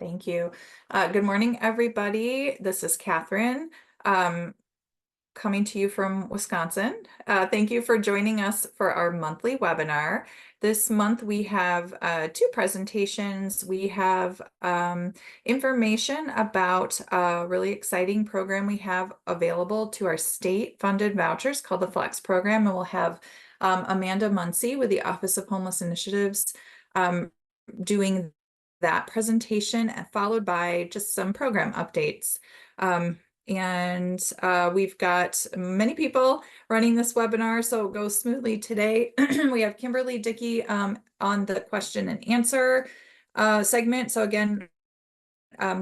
Thank you. Good morning, everybody. This is Catherine, coming to you from Wisconsin. Thank you for joining us for our monthly webinar. This month we have two presentations. We have information about a really exciting program we have available to our state-funded vouchers called the FLEX program, and we'll have Amanda Muncy with the Office of Homeless Initiatives doing that presentation, followed by just some program updates. We've got many people running this webinar, so it goes smoothly today. We have Kimberly Dickey on the question and answer segment. So again,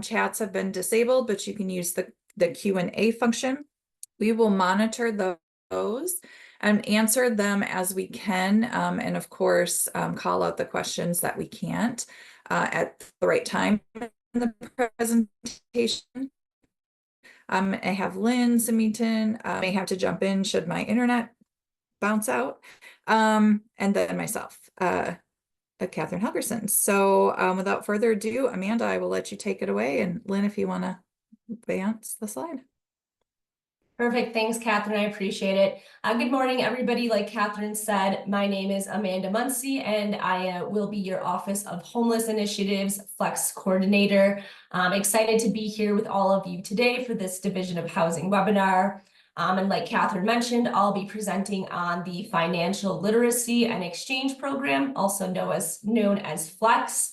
chats have been disabled, but you can use the Q&A function. We will monitor those and answer them as we can, and of course, call out the questions that we can't at the right time in the presentation. I have Lynn Symington, may have to jump in should my internet bounce out, and then myself, Catherine Helgerson. So without further ado, Amanda, I will let you take it away, and Lynn, if you want to advance the slide. Perfect. Thanks, Catherine. I appreciate it. Good morning, everybody. Like Catherine said, my name is Amanda Muncy, and I will be your Office of Homeless Initiatives FLEX Coordinator. I'm excited to be here with all of you today for this Division of Housing webinar. And like Catherine mentioned, I'll be presenting on the Financial Literacy and Exchange Program, also known as FLEX.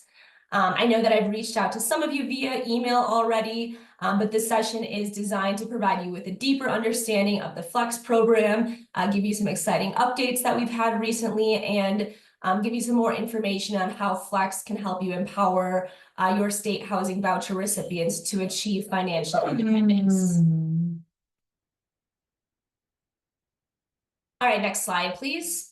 I know that I've reached out to some of you via email already, but this session is designed to provide you with a deeper understanding of the FLEX program, give you some exciting updates that we've had recently, and give you some more information on how FLEX can help you empower your state housing voucher recipients to achieve financial independence. All right, next slide, please.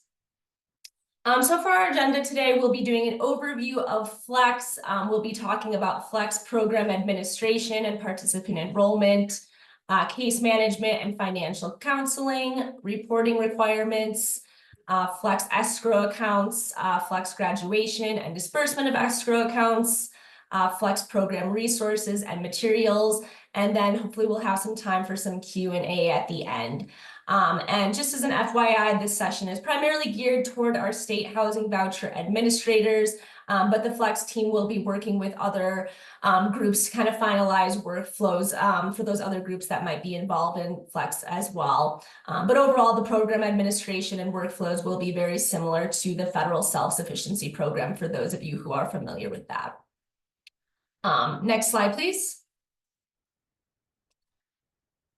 So for our agenda today, we'll be doing an overview of FLEX. We'll be talking about FLEX program administration and participant enrollment, case management and financial counseling, reporting requirements, FLEX escrow accounts, FLEX graduation and disbursement of escrow accounts, FLEX program resources and materials, and then hopefully we'll have some time for some Q&A at the end. And just as an FYI, this session is primarily geared toward our state housing voucher administrators, but the FLEX team will be working with other groups to kind of finalize workflows for those other groups that might be involved in FLEX as well. But overall, the program administration and workflows will be very similar to the federal self-sufficiency program for those of you who are familiar with that. Next slide, please.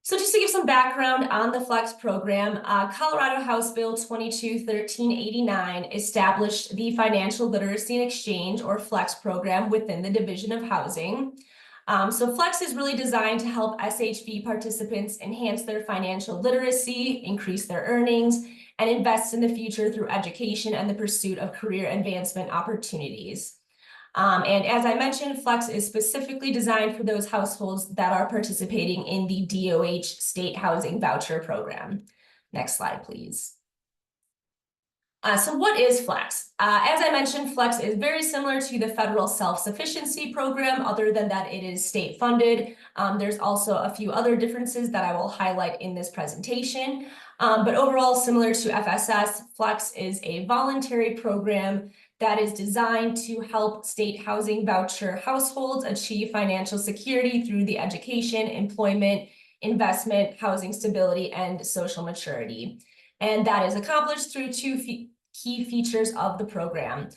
So just to give some background on the FLEX program, Colorado House Bill 22-1389 established the Financial Literacy and Exchange, or FLEX program, within the Division of Housing. So FLEX is really designed to help SHV participants enhance their financial literacy, increase their earnings, and invest in the future through education and the pursuit of career advancement opportunities. And as I mentioned, FLEX is specifically designed for those households that are participating in the DOH State Housing Voucher Program. Next slide, please. So what is FLEX? As I mentioned, FLEX is very similar to the federal self-sufficiency program, other than that it is state funded. There's also a few other differences that I will highlight in this presentation. But overall, similar to FSS, FLEX is a voluntary program that is designed to help state housing voucher households achieve financial security through the education, employment, investment, housing stability, and social maturity. And that is accomplished through two key features of the program.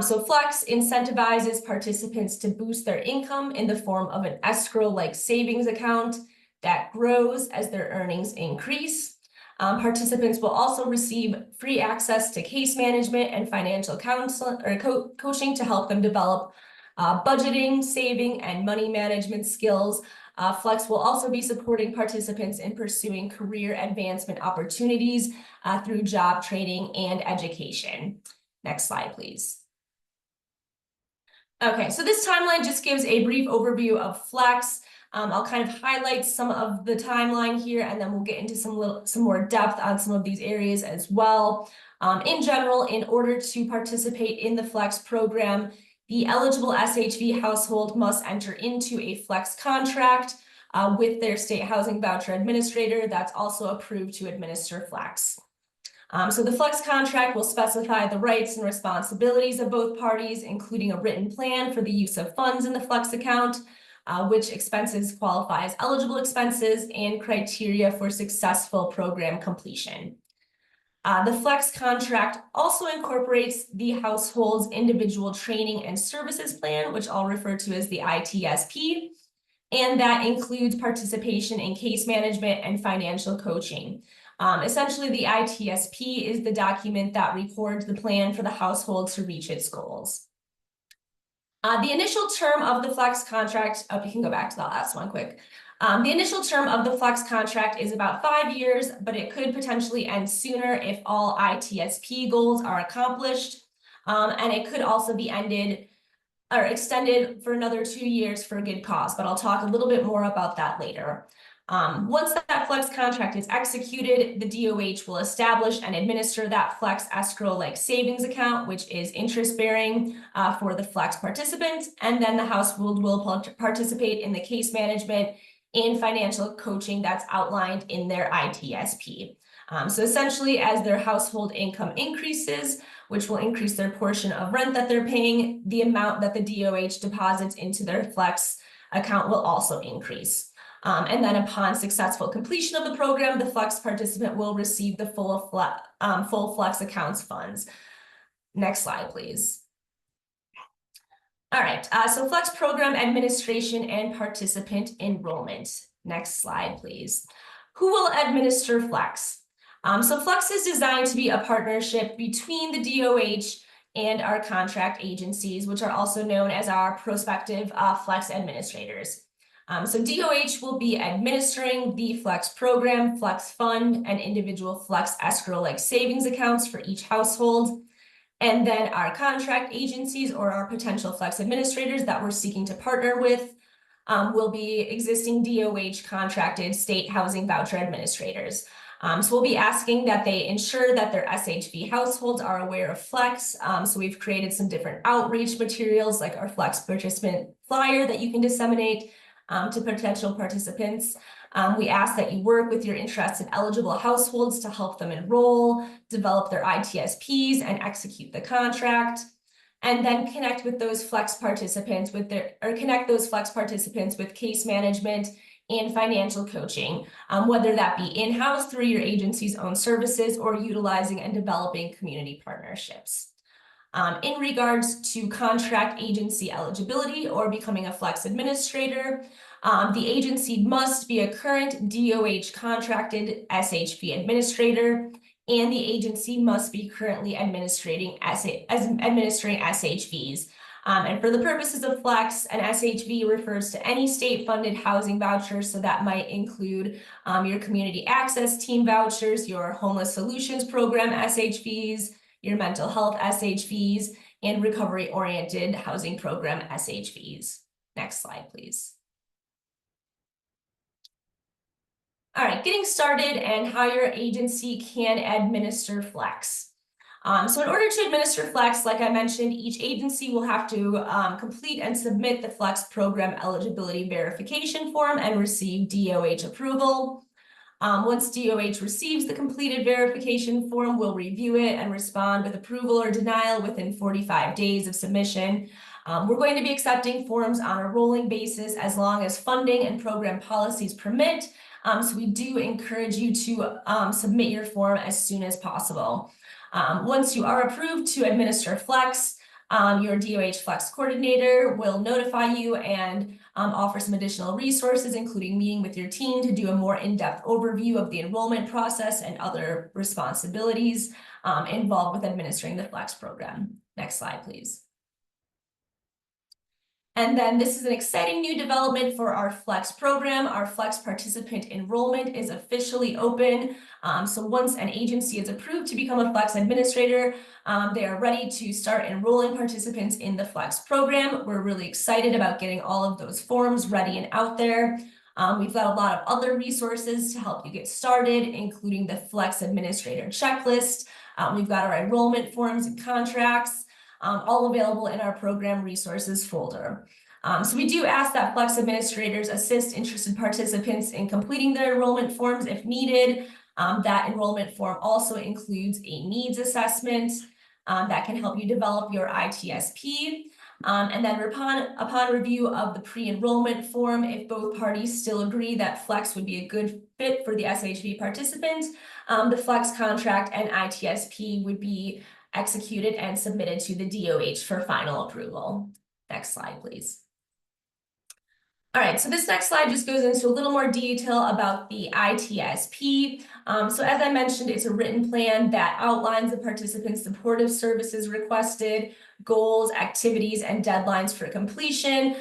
So FLEX incentivizes participants to boost their income in the form of an escrow-like savings account that grows as their earnings increase. Participants will also receive free access to case management and financial counseling or coaching to help them develop budgeting, saving, and money management skills. FLEX will also be supporting participants in pursuing career advancement opportunities through job training and education. Next slide, please. Okay, so this timeline just gives a brief overview of FLEX. I'll kind of highlight some of the timeline here, and then we'll get into some more depth on some of these areas as well. In general, in order to participate in the FLEX program, the eligible SHV household must enter into a flex contract with their state housing voucher administrator that's also approved to administer flex. So the flex contract will specify the rights and responsibilities of both parties, including a written plan for the use of funds in the flex account, which expenses qualify as eligible expenses, and criteria for successful program completion. The flex contract also incorporates the household's individual training and services plan, which I'll refer to as the ITSP, and that includes participation in case management and financial coaching. Essentially, the ITSP is the document that records the plan for the household to reach its goals. The initial term of the flex contract, you can go back to that last one quick. The initial term of the flex contract is about 5 years, but it could potentially end sooner if all ITSP goals are accomplished. And it could also be ended or extended for another 2 years for a good cause, but I'll talk a little bit more about that later. Once that flex contract is executed, the DOH will establish and administer that flex escrow-like savings account, which is interest-bearing for the flex participants, and then the household will participate in the case management and financial coaching that's outlined in their ITSP. So essentially, as their household income increases, which will increase their portion of rent that they're paying, the amount that the DOH deposits into their flex account will also increase. And then upon successful completion of the program, the flex participant will receive the full flex accounts funds. Next slide, please. All right, so flex program administration and participant enrollment. Next slide, please. Who will administer flex? So flex is designed to be a partnership between the DOH and our contract agencies, which are also known as our prospective flex administrators. So DOH will be administering the flex program, flex fund, and individual flex escrow-like savings accounts for each household. And then our contract agencies or our potential flex administrators that we're seeking to partner with will be existing DOH contracted state housing voucher administrators. So we'll be asking that they ensure that their SHV households are aware of flex. So we've created some different outreach materials like our flex participant flyer that you can disseminate to potential participants. We ask that you work with your interested eligible households to help them enroll, develop their ITSPs, and execute the contract. And then connect with those flex participants with case management and financial coaching, whether that be in-house through your agency's own services or utilizing and developing community partnerships. In regards to contract agency eligibility or becoming a flex administrator, the agency must be a current DOH contracted SHV administrator, and the agency must be currently administering SHVs. And for the purposes of flex, an SHV refers to any state-funded housing vouchers, so that might include your community access team vouchers, your homeless solutions program SHVs, your mental health SHVs, and recovery-oriented housing program SHVs. Next slide, please. All right, getting started and how your agency can administer flex. So in order to administer flex, like I mentioned, each agency will have to complete and submit the flex program eligibility verification form and receive DOH approval. Once DOH receives the completed verification form, we'll review it and respond with approval or denial within 45 days of submission. We're going to be accepting forms on a rolling basis as long as funding and program policies permit. So we do encourage you to submit your form as soon as possible. Once you are approved to administer flex, your DOH flex coordinator will notify you and offer some additional resources, including meeting with your team to do a more in-depth overview of the enrollment process and other responsibilities involved with administering the flex program. Next slide, please. And then this is an exciting new development for our flex program. Our flex participant enrollment is officially open. So once an agency is approved to become a flex administrator, they are ready to start enrolling participants in the flex program. We're really excited about getting all of those forms ready and out there. We've got a lot of other resources to help you get started, including the flex administrator checklist. We've got our enrollment forms and contracts. all available in our program resources folder. So we do ask that Flex administrators assist interested participants in completing their enrollment forms if needed. That enrollment form also includes a needs assessment that can help you develop your ITSP. And then upon review of the pre-enrollment form, if both parties still agree that Flex would be a good fit for the SHV participant, the Flex contract and ITSP would be executed and submitted to the DOH for final approval. Next slide, please. All right, so this next slide just goes into a little more detail about the ITSP. So as I mentioned, it's a written plan that outlines the participants' supportive services requested, goals, activities, and deadlines for completion.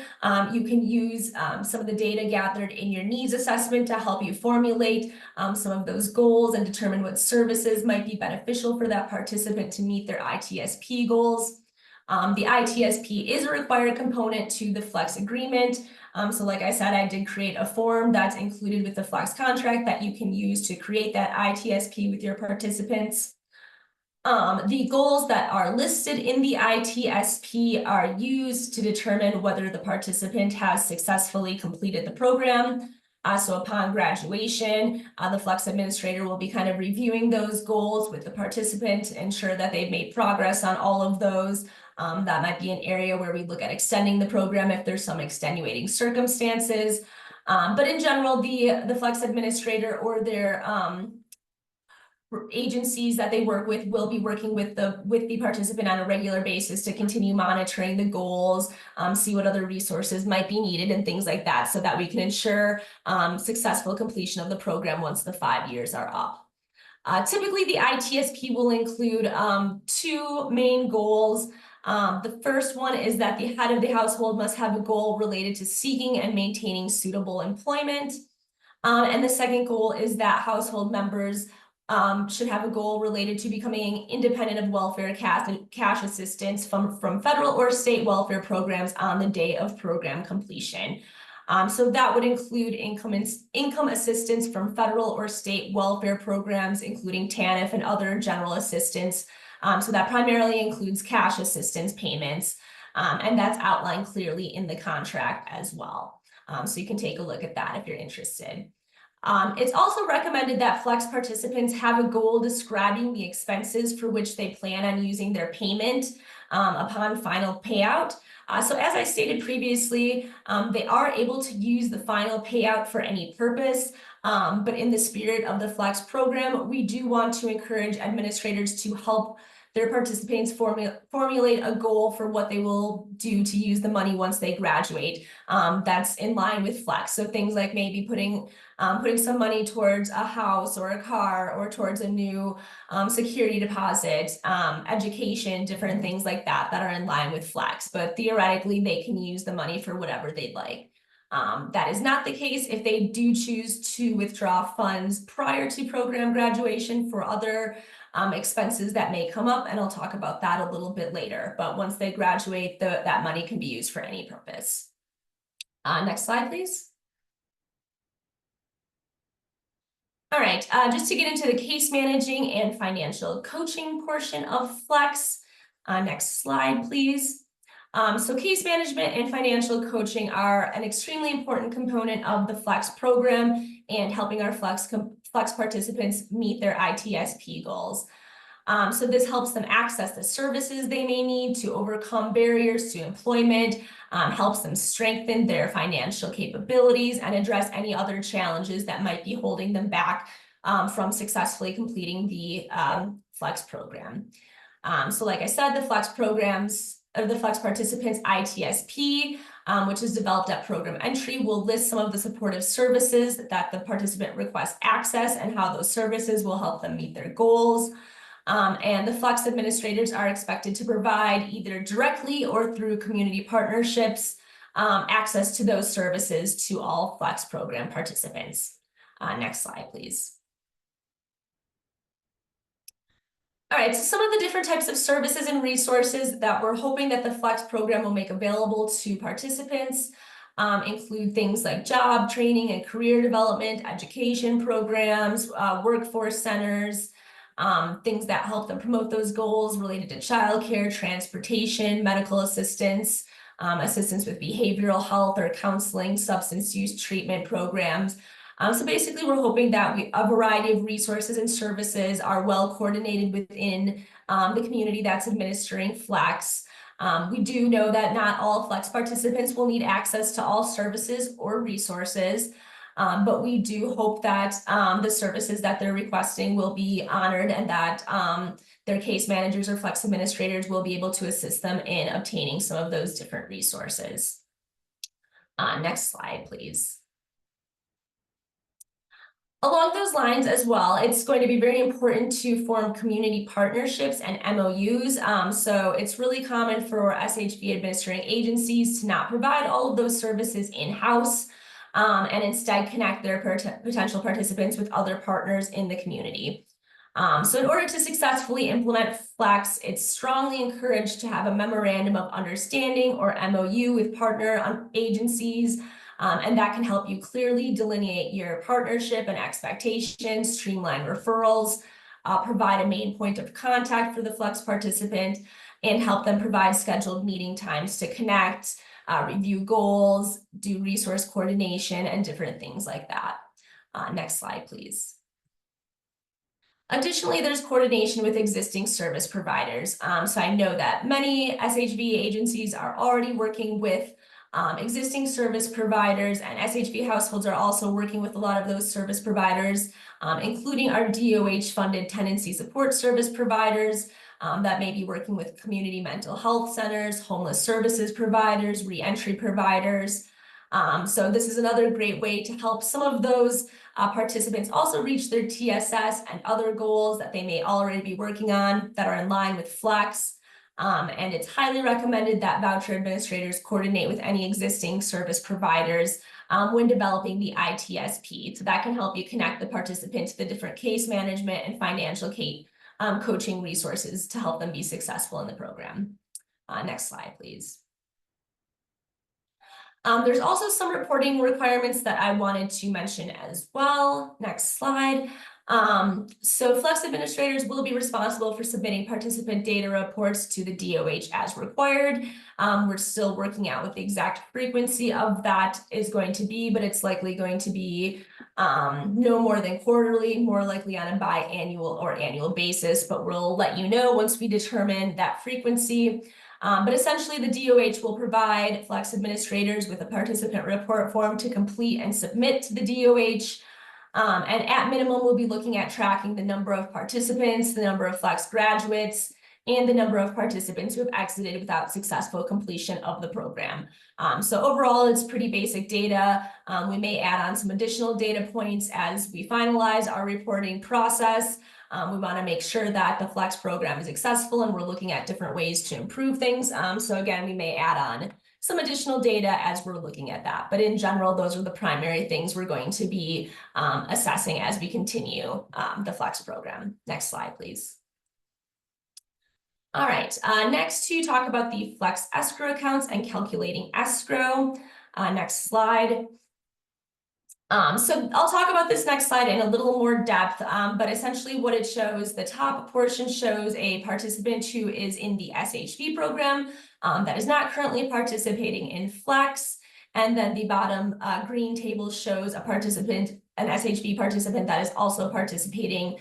You can use some of the data gathered in your needs assessment to help you formulate some of those goals and determine what services might be beneficial for that participant to meet their ITSP goals. The ITSP is a required component to the Flex agreement. So like I said, I did create a form that's included with the Flex contract that you can use to create that ITSP with your participants. The goals that are listed in the ITSP are used to determine whether the participant has successfully completed the program. So upon graduation, the Flex administrator will be kind of reviewing those goals with the participant to ensure that they've made progress on all of those. That might be an area where we look at extending the program if there's some extenuating circumstances. But in general, the Flex administrator or their agencies that they work with will be working with the participant on a regular basis to continue monitoring the goals, see what other resources might be needed and things like that, so that we can ensure successful completion of the program once the 5 years are up. Typically, the ITSP will include 2 main goals. The first one is that the head of the household must have a goal related to seeking and maintaining suitable employment. And the second goal is that household members should have a goal related to becoming independent of welfare cash assistance from federal or state welfare programs on the day of program completion. So that would include income assistance from federal or state welfare programs, including TANF and other general assistance. So that primarily includes cash assistance payments, and that's outlined clearly in the contract as well. So you can take a look at that if you're interested. It's also recommended that Flex participants have a goal describing the expenses for which they plan on using their payment upon final payout. So as I stated previously, they are able to use the final payout for any purpose, but in the spirit of the Flex program, we do want to encourage administrators to help their participants formulate a goal for what they will do to use the money once they graduate. That's in line with Flex. So things like maybe putting some money towards a house or a car or towards a new security deposit, education, different things like that that are in line with Flex. But theoretically, they can use the money for whatever they'd like. That is not the case if they do choose to withdraw funds prior to program graduation for other expenses that may come up, and I'll talk about that a little bit later. But once they graduate, that money can be used for any purpose. Next slide, please. All right, just to get into the case managing and financial coaching portion of Flex. Next slide, please. So case management and financial coaching are an extremely important component of the Flex program and helping our Flex participants meet their ITSP goals. So this helps them access the services they may need to overcome barriers to employment, helps them strengthen their financial capabilities and address any other challenges that might be holding them back from successfully completing the Flex program. So like I said, the Flex participants ITSP, which is developed at program entry, will list some of the supportive services that the participant requests access and how those services will help them meet their goals. And the Flex administrators are expected to provide either directly or through community partnerships access to those services to all Flex program participants. Next slide, please. All right, so some of the different types of services and resources that we're hoping that the Flex program will make available to participants include things like job training and career development, education programs, workforce centers, things that help them promote those goals related to childcare, transportation, medical assistance, assistance with behavioral health or counseling, substance use treatment programs. So basically, we're hoping that a variety of resources and services are well coordinated within the community that's administering Flex. We do know that not all Flex participants will need access to all services or resources, but we do hope that the services that they're requesting will be honored and that their case managers or Flex administrators will be able to assist them in obtaining some of those different resources. Next slide, please. Along those lines as well, it's going to be very important to form community partnerships and MOUs. So it's really common for SHV administering agencies to not provide all of those services in-house and instead connect their potential participants with other partners in the community. So in order to successfully implement Flex, it's strongly encouraged to have a memorandum of understanding or MOU with partner agencies. And that can help you clearly delineate your partnership and expectations, streamline referrals, provide a main point of contact for the Flex participant, and help them provide scheduled meeting times to connect, review goals, do resource coordination, and different things like that. Next slide, please. Additionally, there's coordination with existing service providers. So I know that many SHV agencies are already working with existing service providers, and SHV households are also working with a lot of those service providers, including our DOH-funded tenancy support service providers that may be working with community mental health centers, homeless services providers, reentry providers. So this is another great way to help some of those participants also reach their TSS and other goals that they may already be working on that are in line with Flex. And it's highly recommended that voucher administrators coordinate with any existing service providers when developing the ITSP. So that can help you connect the participant to the different case management and financial coaching resources to help them be successful in the program. Next slide, please. There's also some reporting requirements that I wanted to mention as well. Next slide. So Flex administrators will be responsible for submitting participant data reports to the DOH as required. We're still working out what the exact frequency of that is going to be, but it's likely going to be no more than quarterly, more likely on a biannual or annual basis, but we'll let you know once we determine that frequency. But essentially, the DOH will provide Flex administrators with a participant report form to complete and submit to the DOH. And at minimum, we'll be looking at tracking the number of participants, the number of Flex graduates, and the number of participants who have exited without successful completion of the program. So overall, it's pretty basic data. We may add on some additional data points as we finalize our reporting process. We want to make sure that the Flex program is accessible, and we're looking at different ways to improve things. So again, we may add on some additional data as we're looking at that. But in general, those are the primary things we're going to be assessing as we continue the Flex program. Next slide, please. All right, next to talk about the Flex escrow accounts and calculating escrow. Next slide. So I'll talk about this next slide in a little more depth, but essentially what it shows, the top portion shows a participant who is in the SHV program that is not currently participating in Flex. And then the bottom green table shows a participant, an SHV participant that is also participating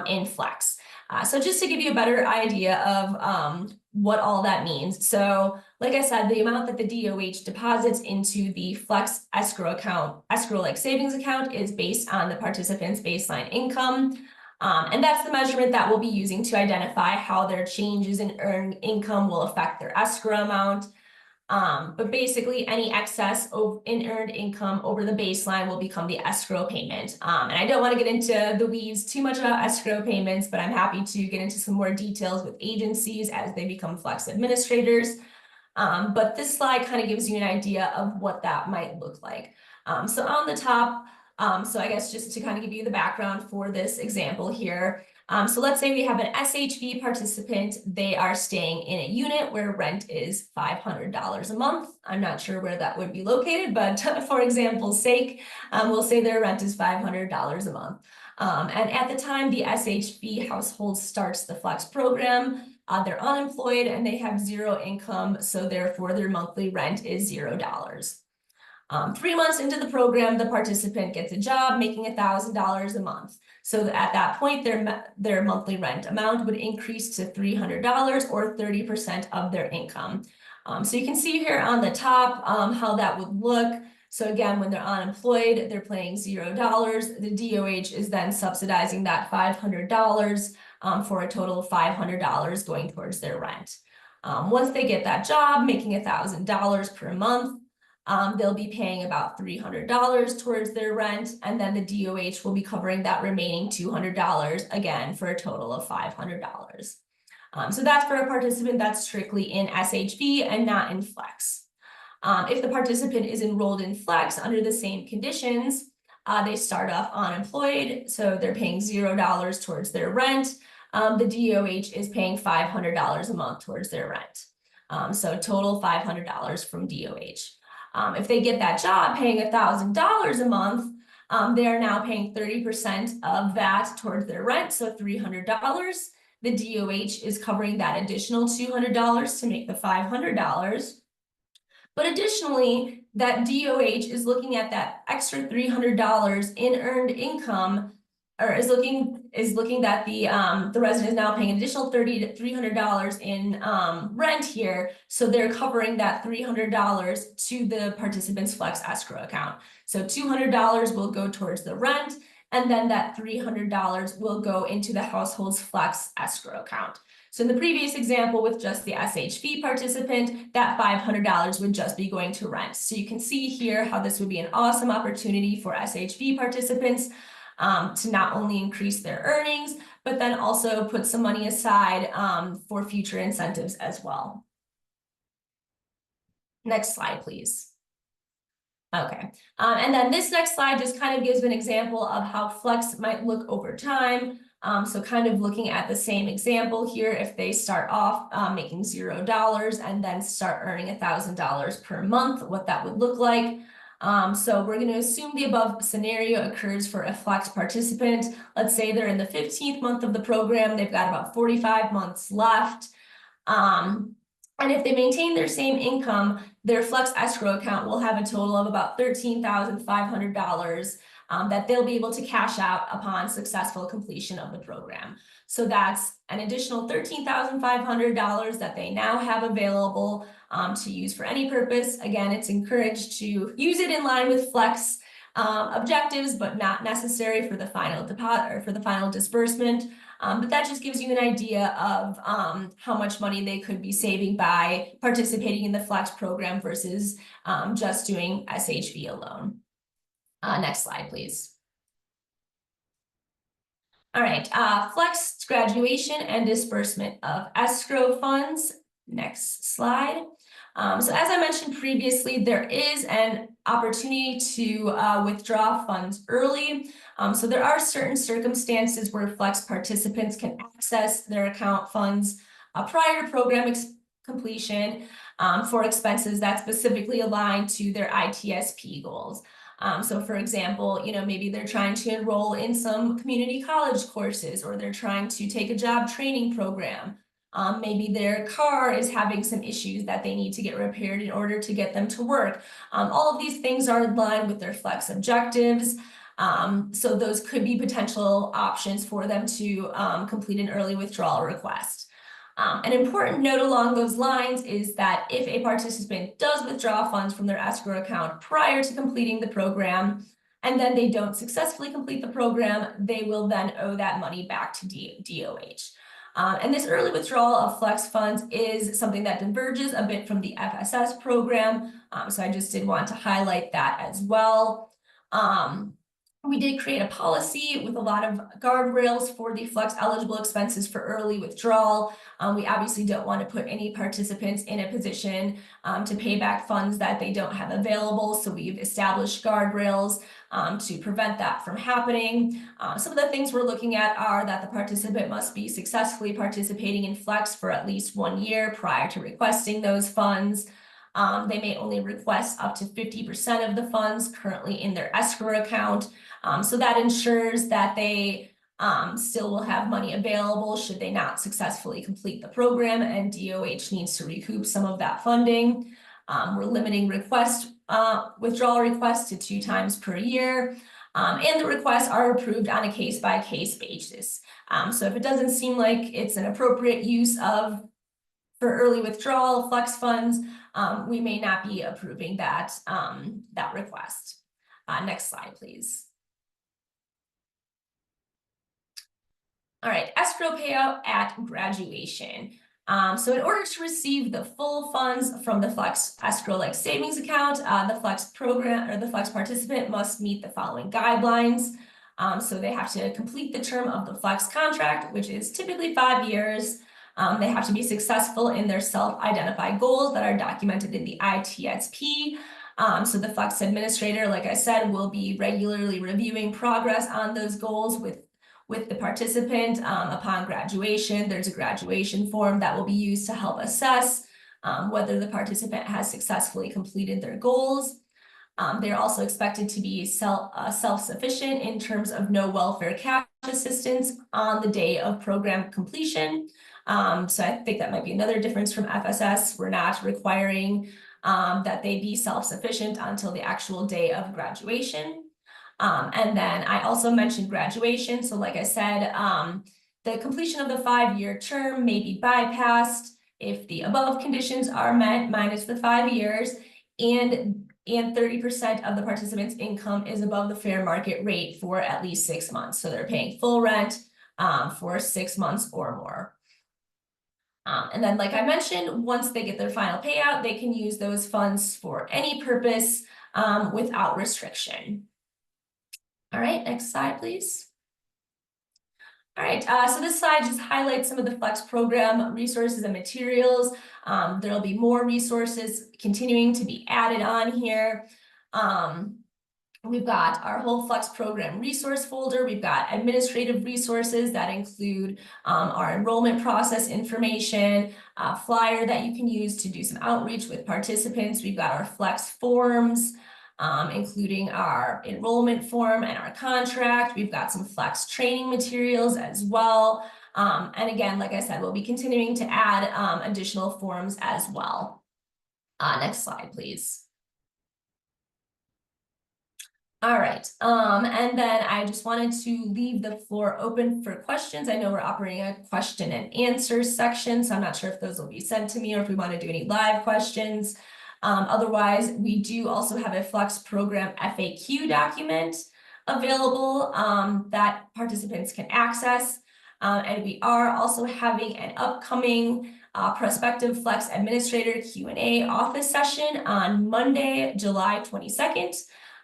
in Flex. So just to give you a better idea of what all that means. So like I said, the amount that the DOH deposits into the Flex escrow account, escrow-like savings account, is based on the participant's baseline income. And that's the measurement that we'll be using to identify how their changes in earned income will affect their escrow amount. But basically any excess in earned income over the baseline will become the escrow payment. And I don't want to get into the weeds too much about escrow payments, but I'm happy to get into some more details with agencies as they become Flex administrators. But this slide kind of gives you an idea of what that might look like. So on the top, so I guess just to kind of give you the background for this example here. So let's say we have an SHV participant. They are staying in a unit where rent is $500 a month. I'm not sure where that would be located, but for example's sake, we'll say their rent is $500 a month. And at the time the SHV household starts the Flex program, they're unemployed and they have zero income, so therefore their monthly rent is $0. 3 months into the program, the participant gets a job making $1,000 a month. So at that point, their monthly rent amount would increase to $300 or 30% of their income. So you can see here on the top how that would look. So again, when they're unemployed, they're paying $0. The DOH is then subsidizing that $500 for a total of $500 going towards their rent. Once they get that job, making $1,000 per month, they'll be paying about $300 towards their rent, and then the DOH will be covering that remaining $200 again for a total of $500. So that's for a participant that's strictly in SHV and not in Flex. If the participant is enrolled in Flex under the same conditions, they start off unemployed, so they're paying $0 towards their rent. The DOH is paying $500 a month towards their rent. So total $500 from DOH. If they get that job paying $1,000 a month, they are now paying 30% of that towards their rent, so $300. The DOH is covering that additional $200 to make the $500. But additionally, that DOH is looking at that extra $300 in earned income, or is looking that the resident is now paying an additional $300 in rent here, so they're covering that $300 to the participant's Flex escrow account. So $200 will go towards the rent, and then that $300 will go into the household's Flex escrow account. So in the previous example with just the SHV participant, that $500 would just be going to rent. So you can see here how this would be an awesome opportunity for SHV participants to not only increase their earnings, but then also put some money aside for future incentives as well. Next slide, please. Okay, and then this next slide just kind of gives an example of how Flex might look over time. So kind of looking at the same example here, if they start off making $0 and then start earning $1,000 per month, what that would look like. So we're going to assume the above scenario occurs for a Flex participant. Let's say they're in the 15th month of the program. They've got about 45 months left. And if they maintain their same income, their Flex escrow account will have a total of about $13,500 that they'll be able to cash out upon successful completion of the program. So that's an additional $13,500 that they now have available to use for any purpose. Again, it's encouraged to use it in line with Flex objectives, but not necessary for the final deposit or for the final disbursement. But that just gives you an idea of how much money they could be saving by participating in the Flex program versus just doing SHV alone. Next slide, please. All right, Flex graduation and disbursement of escrow funds. Next slide. So as I mentioned previously, there is an opportunity to withdraw funds early. So there are certain circumstances where Flex participants can access their account funds prior to program completion for expenses that specifically align to their ITSP goals. So for example, maybe they're trying to enroll in some community college courses, or they're trying to take a job training program. Maybe their car is having some issues that they need to get repaired in order to get them to work. All of these things are in line with their Flex objectives. So those could be potential options for them to complete an early withdrawal request. An important note along those lines is that if a participant does withdraw funds from their escrow account prior to completing the program, and then they don't successfully complete the program, they will then owe that money back to DOH. And this early withdrawal of Flex funds is something that diverges a bit from the FSS program. So I just did want to highlight that as well. We did create a policy with a lot of guardrails for the Flex eligible expenses for early withdrawal. We obviously don't want to put any participants in a position to pay back funds that they don't have available. So we've established guardrails to prevent that from happening. Some of the things we're looking at are that the participant must be successfully participating in Flex for at least 1 year prior to requesting those funds. They may only request up to 50% of the funds currently in their escrow account. So that ensures that they still will have money available should they not successfully complete the program, and DOH needs to recoup some of that funding. We're limiting withdrawal requests to 2 times per year. And the requests are approved on a case-by-case basis. So if it doesn't seem like it's an appropriate use for early withdrawal flex funds, we may not be approving that request. Next slide, please. All right, escrow payout at graduation. So in order to receive the full funds from the Flex escrow-like savings account, the Flex program or the Flex participant must meet the following guidelines. So they have to complete the term of the Flex contract, which is typically 5 years. They have to be successful in their self-identified goals that are documented in the ITSP. So the Flex administrator, like I said, will be regularly reviewing progress on those goals with the participant. Upon graduation, there's a graduation form that will be used to help assess whether the participant has successfully completed their goals. They're also expected to be self-sufficient in terms of no welfare cash assistance on the day of program completion. So I think that might be another difference from FSS. We're not requiring that they be self-sufficient until the actual day of graduation. And then I also mentioned graduation. So like I said, the completion of the 5-year term may be bypassed if the above conditions are met minus the 5 years, and 30% of the participant's income is above the fair market rate for at least 6 months. So they're paying full rent for 6 months or more. And then, like I mentioned, once they get their final payout, they can use those funds for any purpose without restriction. All right, next slide, please. All right, so this slide just highlights some of the Flex program resources and materials. There'll be more resources continuing to be added on here. We've got our whole Flex program resource folder. We've got administrative resources that include our enrollment process information, a flyer that you can use to do some outreach with participants. We've got our Flex forms, including our enrollment form and our contract. We've got some Flex training materials as well. And again, like I said, we'll be continuing to add additional forms as well. Next slide, please. All right, and then I just wanted to leave the floor open for questions. I know we're operating a question and answer section, so I'm not sure if those will be sent to me or if we want to do any live questions. Otherwise, we do also have a Flex program FAQ document available that participants can access. And we are also having an upcoming prospective Flex administrator Q&A office session on Monday, July 22nd.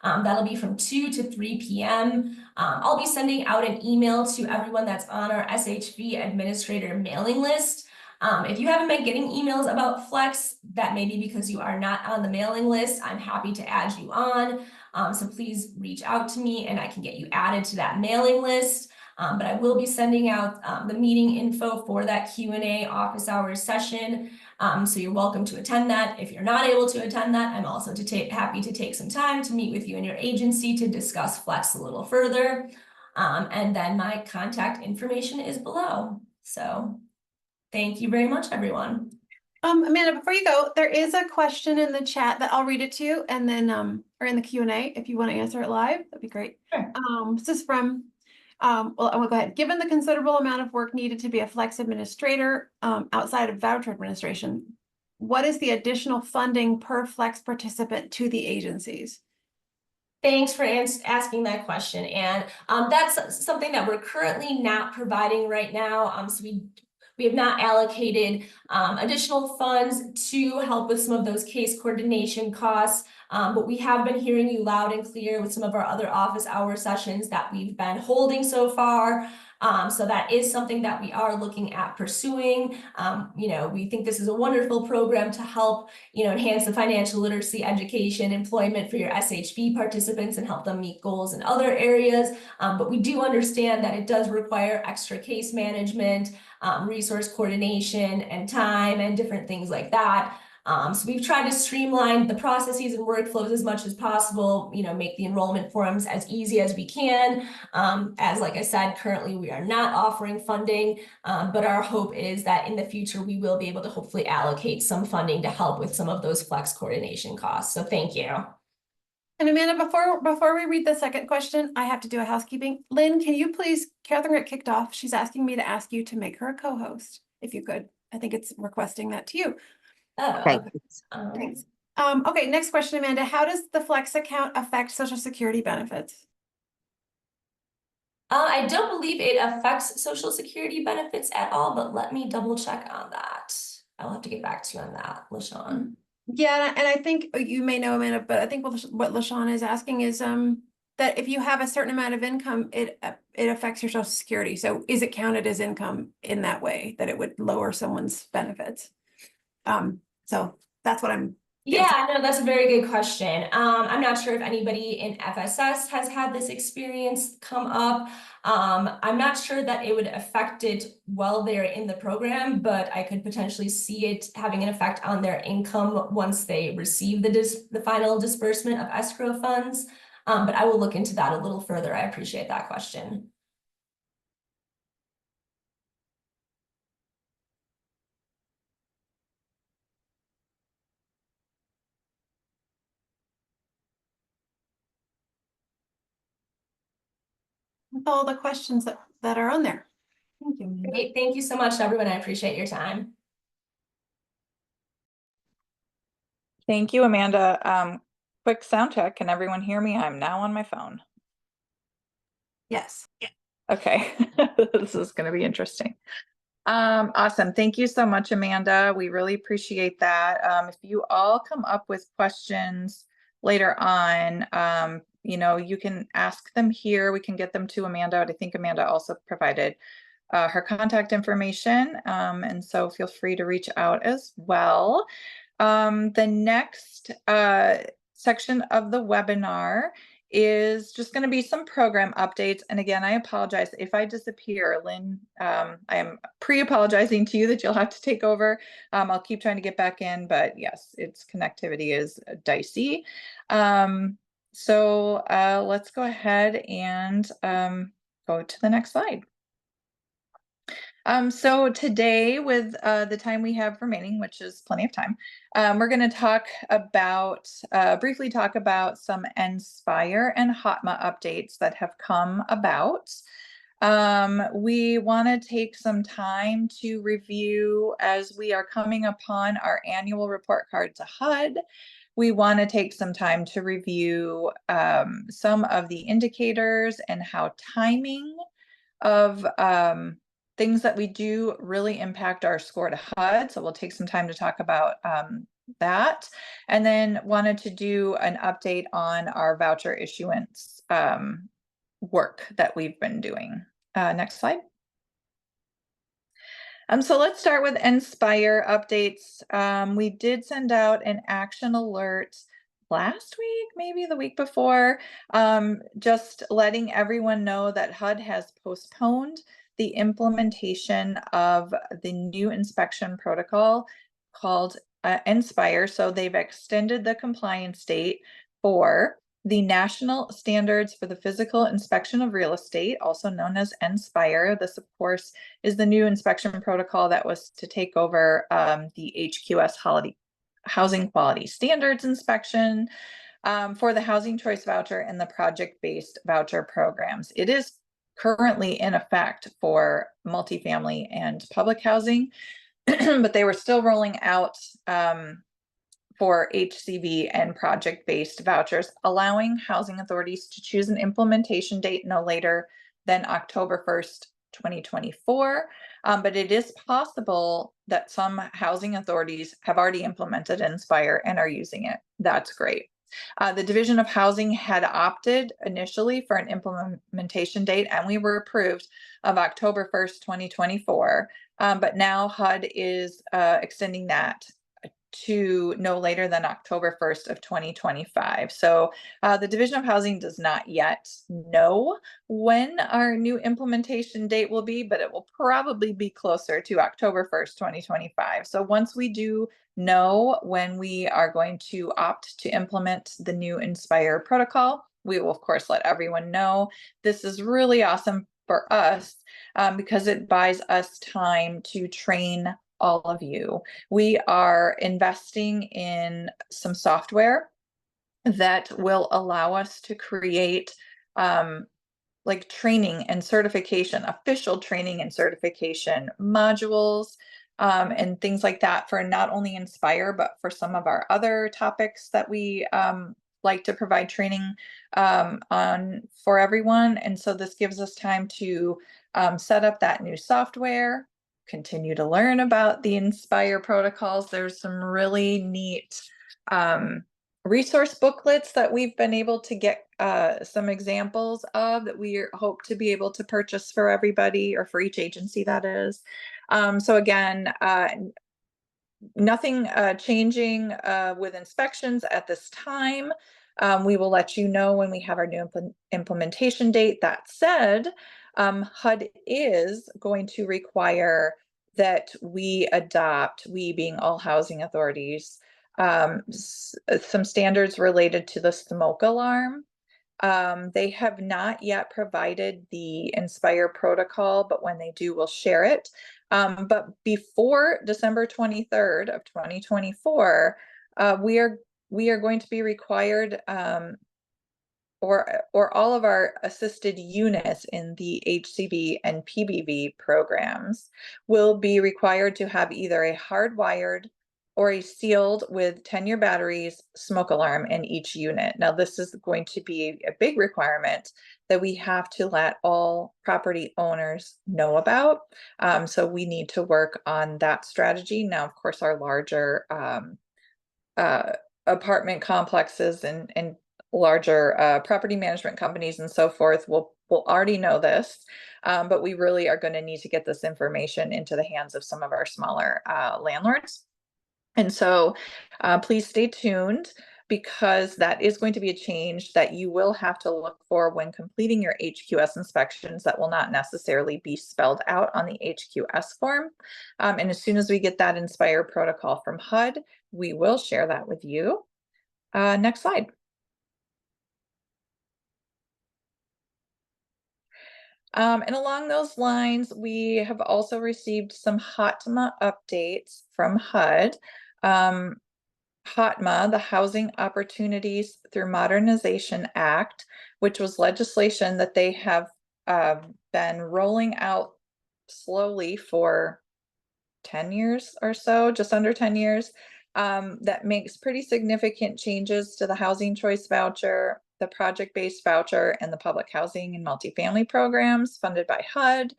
That'll be from 2 to 3 p.m. I'll be sending out an email to everyone that's on our SHV administrator mailing list. If you haven't been getting emails about Flex, that may be because you are not on the mailing list. I'm happy to add you on. So please reach out to me and I can get you added to that mailing list. But I will be sending out the meeting info for that Q&A office hours session. So you're welcome to attend that. If you're not able to attend that, I'm also happy to take some time to meet with you and your agency to discuss Flex a little further. And then my contact information is below. So thank you very much, everyone. Amanda, before you go, there is a question in the chat that I'll read it to you, and then or in the Q&A if you want to answer it live, that'd be great. Sure. This is from well, I will go ahead. Given the considerable amount of work needed to be a Flex administrator outside of voucher administration, what is the additional funding per Flex participant to the agencies? Thanks for asking that question. And that's something that we're currently not providing right now. So we have not allocated additional funds to help with some of those case coordination costs. But we have been hearing you loud and clear with some of our other office hour sessions that we've been holding so far. So that is something that we are looking at pursuing. You know, we think this is a wonderful program to help, you know, enhance the financial literacy education, employment for your SHV participants and help them meet goals in other areas. But we do understand that it does require extra case management, resource coordination and time and different things like that. So we've tried to streamline the processes and workflows as much as possible, make the enrollment forms as easy as we can. As like I said, currently we are not offering funding, but our hope is that in the future we will be able to hopefully allocate some funding to help with some of those flex coordination costs. So thank you. And Amanda, before we read the second question, I have to do a housekeeping. Lynn, can you please, Catherine got kicked off. She's asking me to ask you to make her a co-host, if you could. I think it's requesting that to you. Oh, Okay. okay. Thanks. Okay, next question, Amanda. How does the Flex account affect Social Security benefits? I don't believe it affects Social Security benefits at all, but let me double check on that. I'll have to get back to you on that, LaShawn. Yeah, and I think you may know, Amanda, but I think what LaShawn is asking is that if you have a certain amount of income, it affects your Social Security. So is it counted as income in that way that it would lower someone's benefits? So that's what I'm. Yeah, no, that's a very good question. I'm not sure if anybody in FSS has had this experience come up. I'm not sure that it would affect it while they're in the program, but I could potentially see it having an effect on their income once they receive the final disbursement of escrow funds. But I will look into that a little further. I appreciate that question. With all the questions that are on there. Thank you, Amanda. Great. Thank you so much, everyone. I appreciate your time. Thank you, Amanda. Quick sound check. Can everyone hear me? I'm now on my phone. Yes. Okay, this is going to be interesting. Awesome. Thank you so much, Amanda. We really appreciate that. If you all come up with questions later on, you can ask them here. We can get them to Amanda. I think Amanda also provided her contact information. And so feel free to reach out as well. The next section of the webinar is just going to be some program updates. And again, I apologize if I disappear. Lynn, I am pre-apologizing to you that you'll have to take over. I'll keep trying to get back in, but yes, its connectivity is dicey. So let's go ahead and go to the next slide. So today, with the time we have remaining, which is plenty of time, we're going to talk about, briefly talk about some Nspire and HOTMA updates that have come about. We want to take some time to review as we are coming upon our annual report card to HUD. We want to take some time to review some of the indicators and how timing of things that we do really impact our score to HUD. So we'll take some time to talk about that. And then wanted to do an update on our voucher issuance work that we've been doing. Next slide. So let's start with Nspire updates. We did send out an action alert last week, maybe the week before, just letting everyone know that HUD has postponed the implementation of the new inspection protocol called Nspire. So they've extended the compliance date for the National Standards for the Physical Inspection of Real Estate, also known as Nspire. This, of course, is the new inspection protocol that was to take over the HQS Housing Quality Standards inspection for the Housing Choice Voucher and the project-based voucher programs. It is currently in effect for multifamily and public housing, but they were still rolling out for HCV and project-based vouchers, allowing housing authorities to choose an implementation date no later than October 1st, 2024. But it is possible that some housing authorities have already implemented Nspire and are using it. That's great. The Division of Housing had opted initially for an implementation date, and we were approved of October 1st, 2024. But now HUD is extending that to no later than October 1st of 2025. So the Division of Housing does not yet know when our new implementation date will be, but it will probably be closer to October 1st, 2025. So once we do know when we are going to opt to implement the new Inspire protocol, we will of course let everyone know. This is really awesome for us because it buys us time to train all of you. We are investing in some software that will allow us to create like training and certification, official training and certification modules, and things like that for not only Inspire, but for some of our other topics that we like to provide training on for everyone. And so this gives us time to set up that new software, continue to learn about the Inspire protocols. There's some really neat resource booklets that we've been able to get some examples of that we hope to be able to purchase for everybody, or for each agency, that is. So again, nothing changing with inspections at this time. We will let you know when we have our new implementation date. That said, HUD is going to require that we adopt, we being all housing authorities, some standards related to the smoke alarm. They have not yet provided the Inspire protocol, but when they do, we'll share it. But before December 23rd of 2024, we are going to be required, or all of our assisted units in the HCB and PBV programs will be required to have either a hardwired or a sealed with 10-year batteries smoke alarm in each unit. Now, this is going to be a big requirement that we have to let all property owners know about. So we need to work on that strategy. Now, of course, our larger apartment complexes and larger property management companies and so forth will already know this, but we really are going to need to get this information into the hands of some of our smaller landlords. And so please stay tuned, because that is going to be a change that you will have to look for when completing your HQS inspections. That will not necessarily be spelled out on the HQS form. And as soon as we get that Inspire protocol from HUD, we will share that with you. Next slide. And along those lines, we have also received some HOTMA updates from HUD. HOTMA, the Housing Opportunities Through Modernization Act, which was legislation that they have been rolling out slowly for 10 years or so, just under 10 years, that makes pretty significant changes to the housing choice voucher, the project-based voucher, and the public housing and multifamily programs funded by HUD.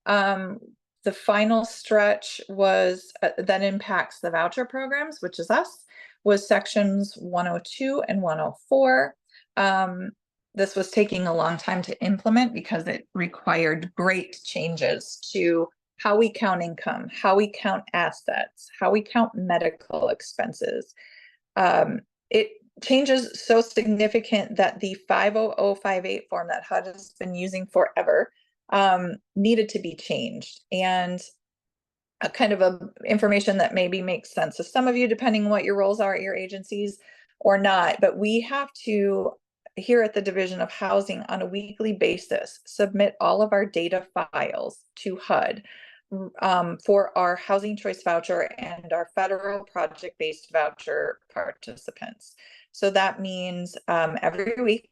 The final stretch was that impacts the voucher programs, which is us, was sections 102 and 104. This was taking a long time to implement because it required great changes to how we count income, how we count assets, how we count medical expenses. It changes so significant that the 50058 form that HUD has been using forever needed to be changed. And a kind of a information that maybe makes sense to some of you, depending on what your roles are at your agencies or not. But we have to, here at the Division of Housing, on a weekly basis, submit all of our data files to HUD for our housing choice voucher and our federal project-based voucher participants. So that means every week,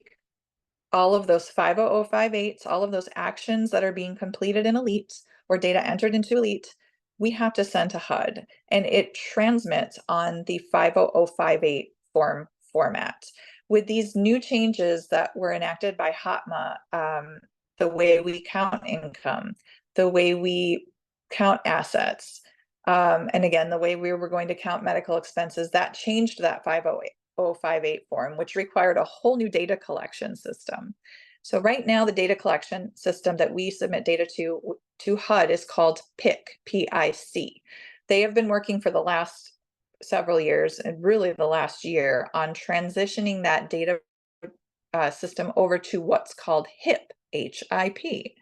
all of those 50058s, all of those actions that are being completed in Elite or data entered into Elite, we have to send to HUD, and it transmits on the 50058 form format. With these new changes that were enacted by HOTMA, the way we count income, the way we count assets, and again, the way we were going to count medical expenses, that changed that 50058 form, which required a whole new data collection system. So right now, the data collection system that we submit data to HUD is called PIC, P-I-C. They have been working for the last several years, and really the last year, on transitioning that data system over to what's called HIP, H-I-P.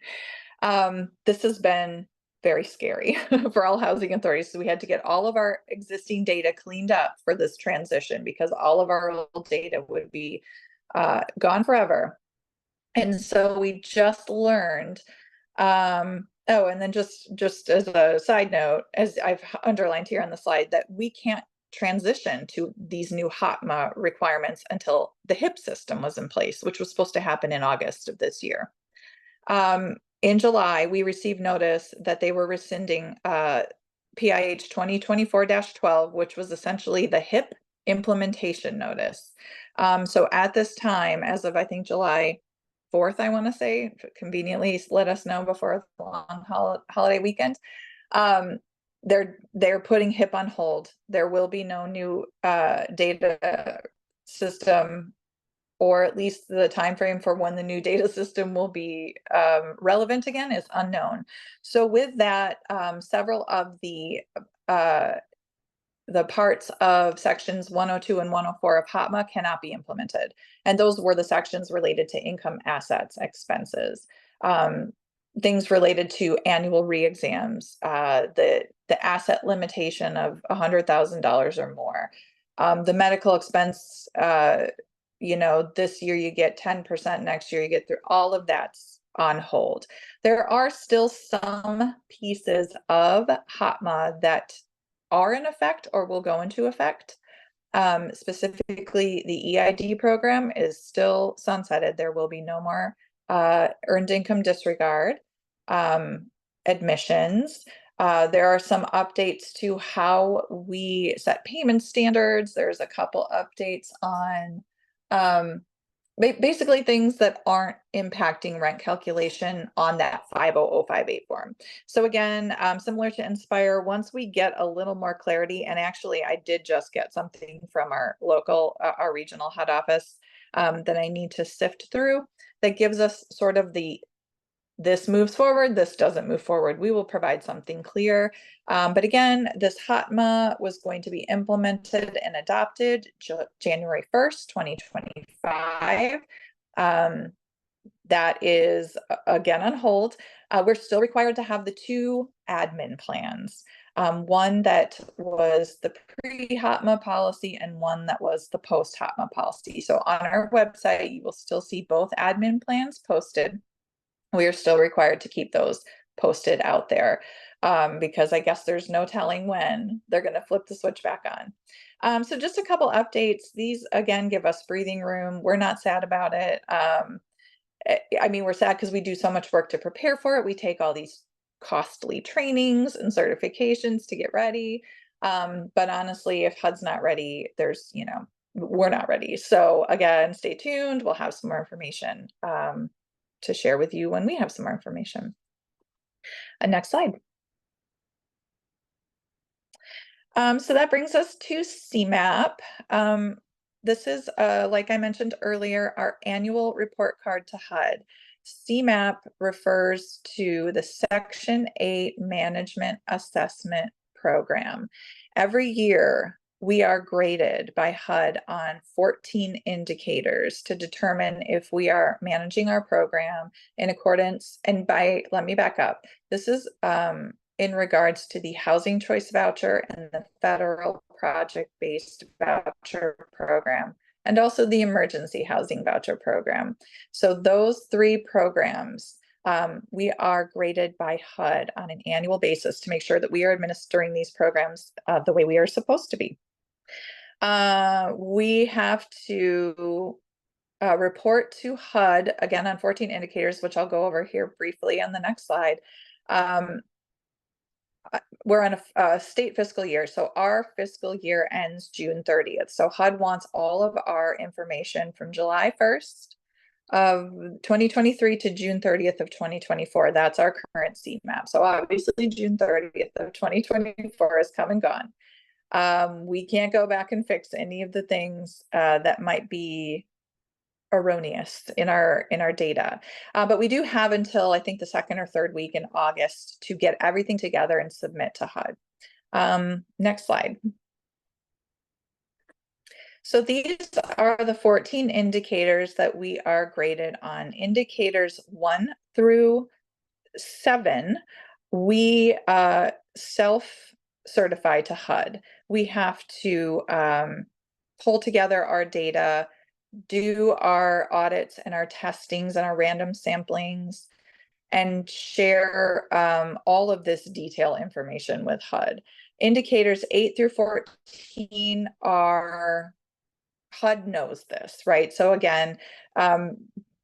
This has been very scary for all housing authorities. So we had to get all of our existing data cleaned up for this transition because all of our old data would be gone forever. And so we just learned, oh, and then just as a side note, as I've underlined here on the slide, that we can't transition to these new HOTMA requirements until the HIP system was in place, which was supposed to happen in August of this year. In July, we received notice that they were rescinding PIH 2024-12, which was essentially the HIP implementation notice. So at this time, as of I think July 4th, I want to say, conveniently let us know before the long holiday weekend. They're putting HIP on hold. There will be no new data system, or at least the time frame for when the new data system will be relevant again is unknown. So with that, several of the parts of sections 102 and 104 of HOTMA cannot be implemented. And those were the sections related to income, assets, expenses, things related to annual re-exams, the asset limitation of $100,000 or more, the medical expense, you know, this year you get 10%, next year you get through, all of that's on hold. There are still some pieces of HOTMA that are in effect or will go into effect. Specifically, the EID program is still sunsetted. There will be no more earned income disregard admissions. There are some updates to how we set payment standards. There's a couple updates on basically things that aren't impacting rent calculation on that 50058 form. So again, similar to Inspire, once we get a little more clarity, and actually I did just get something from our local, our regional head office that I need to sift through that gives us sort of this moves forward, this doesn't move forward. We will provide something clear. But again, this HOTMA was going to be implemented and adopted January 1st, 2025. That is again on hold. We're still required to have the two admin plans. One that was the pre-HOTMA policy and one that was the post-HOTMA policy. So on our website, you will still see both admin plans posted. We are still required to keep those posted out there because I guess there's no telling when they're going to flip the switch back on. So just a couple updates. These, again, give us breathing room. We're not sad about it. I mean, we're sad because we do so much work to prepare for it. We take all these costly trainings and certifications to get ready. But honestly, if HUD's not ready, there's, you know, we're not ready. So again, stay tuned. We'll have some more information to share with you when we have some more information. Next slide. So that brings us to CMAP. This is, like I mentioned earlier, our annual report card to HUD. CMAP refers to the Section 8 Management Assessment Program. Every year, we are graded by HUD on 14 indicators to determine if we are managing our program in accordance, and by, let me back up. This is in regards to the Housing Choice Voucher and the Federal Project-Based Voucher Program, and also the Emergency Housing Voucher Program. So those three programs, we are graded by HUD on an annual basis to make sure that we are administering these programs the way we are supposed to be. We have to report to HUD again on 14 indicators, which I'll go over here briefly on the next slide. We're on a state fiscal year, so our fiscal year ends June 30th. So HUD wants all of our information from July 1st of 2023 to June 30th of 2024. That's our current CMAP. So obviously June 30th of 2024 is come and gone. We can't go back and fix any of the things that might be erroneous in our data, but we do have until I think the second or third week in August to get everything together and submit to HUD. Next slide. So these are the 14 indicators that we are graded on. Indicators 1 through 7, we self-certify to HUD. We have to pull together our data, do our audits and our testings and our random samplings, and share all of this detail information with HUD. Indicators 8 through 14 are HUD knows this, right? So again,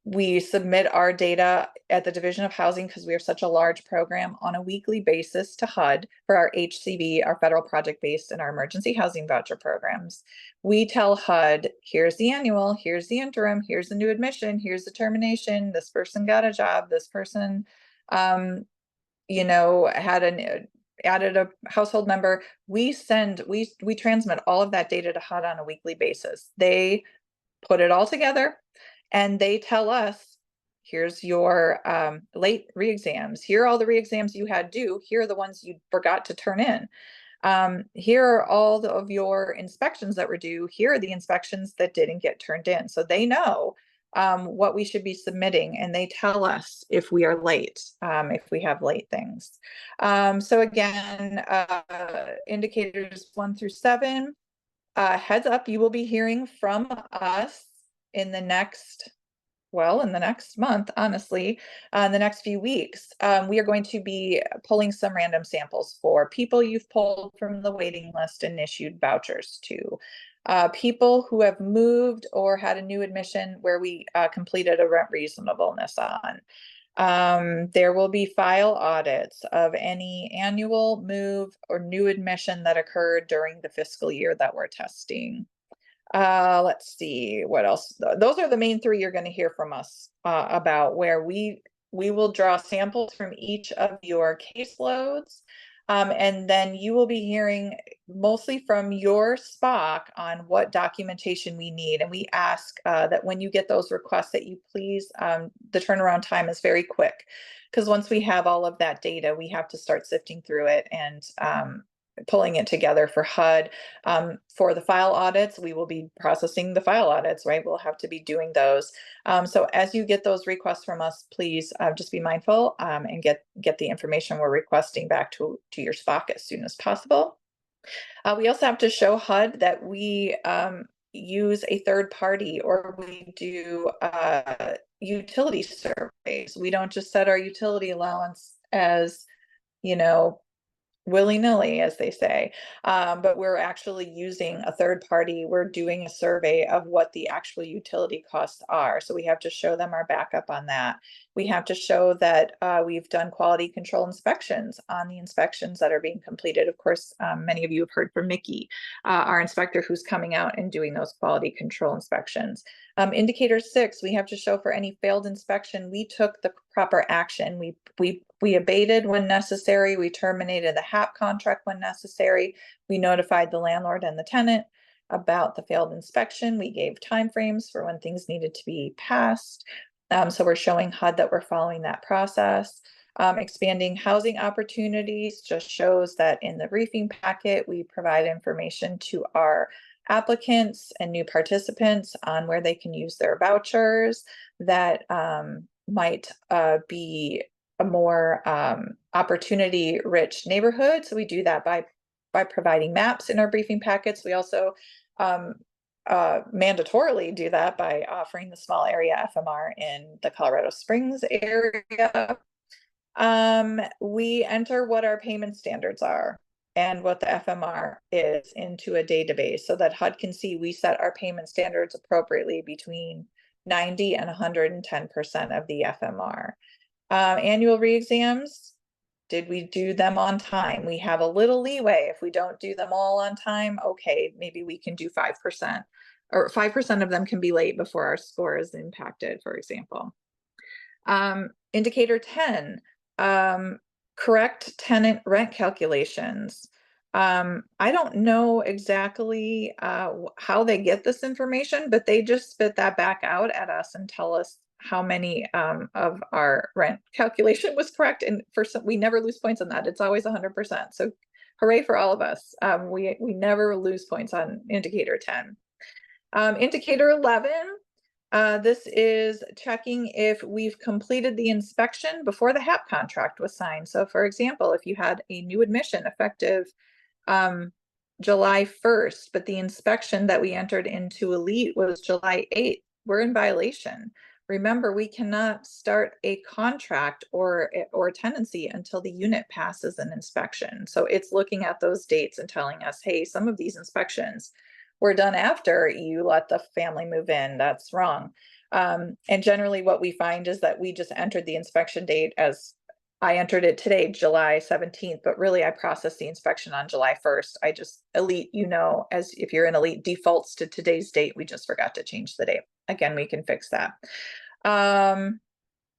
we submit our data at the Division of Housing because we are such a large program on a weekly basis to HUD for our HCV, our federal project-based and our emergency housing voucher programs. We tell HUD, here's the annual, here's the interim, here's the new admission, here's the termination, this person got a job, this person, you know, added a household member. We transmit all of that data to HUD on a weekly basis. They put it all together and they tell us, here's your late re-exams. Here are all the re-exams you had due. Here are the ones you forgot to turn in. Here are all of your inspections that were due. Here are the inspections that didn't get turned in. So they know what we should be submitting, and they tell us if we are late, if we have late things. So again, indicators 1 through 7, heads up, you will be hearing from us in the next month, honestly, in the next few weeks. We are going to be pulling some random samples for people you've pulled from the waiting list and issued vouchers to. People who have moved or had a new admission where we completed a rent reasonableness on. There will be file audits of any annual move or new admission that occurred during the fiscal year that we're testing. Let's see what else. Those are the main 3 you're going to hear from us about, where we will draw samples from each of your caseloads. And then you will be hearing mostly from your SPOC on what documentation we need. And we ask that when you get those requests that you please, the turnaround time is very quick, because once we have all of that data, we have to start sifting through it and pulling it together for HUD. For the file audits, we will be processing the file audits, right? We'll have to be doing those. So as you get those requests from us, please just be mindful and get the information we're requesting back to your SPOC as soon as possible. We also have to show HUD that we use a third party, or we do utility surveys. We don't just set our utility allowance as, you know, willy-nilly, as they say, but we're actually using a third party. We're doing a survey of what the actual utility costs are. So we have to show them our backup on that. We have to show that we've done quality control inspections on the inspections that are being completed. Of course, many of you have heard from Mickey, our inspector, who's coming out and doing those quality control inspections. Indicator 6, we have to show for any failed inspection, we took the proper action. We abated when necessary. We terminated the HAP contract when necessary. We notified the landlord and the tenant about the failed inspection. We gave timeframes for when things needed to be passed. So we're showing HUD that we're following that process. Expanding housing opportunities just shows that in the briefing packet, we provide information to our applicants and new participants on where they can use their vouchers that might be a more opportunity-rich neighborhood. So we do that by providing maps in our briefing packets. We also mandatorily do that by offering the small area FMR in the Colorado Springs area. We enter what our payment standards are and what the FMR is into a database so that HUD can see we set our payment standards appropriately between 90 and 110% of the FMR. Annual re-exams, did we do them on time? We have a little leeway. If we don't do them all on time, okay, maybe we can do 5%, or 5% of them can be late before our score is impacted, for example. Indicator 10, correct tenant rent calculations. I don't know exactly how they get this information, but they just spit that back out at us and tell us how many of our rent calculation was correct. And for some, we never lose points on that. It's always 100%. So hooray for all of us. We never lose points on indicator 10. Indicator 11, this is checking if we've completed the inspection before the HAP contract was signed. So for example, if you had a new admission effective July 1st, but the inspection that we entered into Elite was July 8th, we're in violation. Remember, we cannot start a contract or tenancy until the unit passes an inspection. So it's looking at those dates and telling us, hey, some of these inspections were done after you let the family move in. That's wrong. And generally what we find is that we just entered the inspection date as I entered it today, July 17th, but really I processed the inspection on July 1st. I just Elite, as if you're in Elite, defaults to today's date. We just forgot to change the date. Again, we can fix that.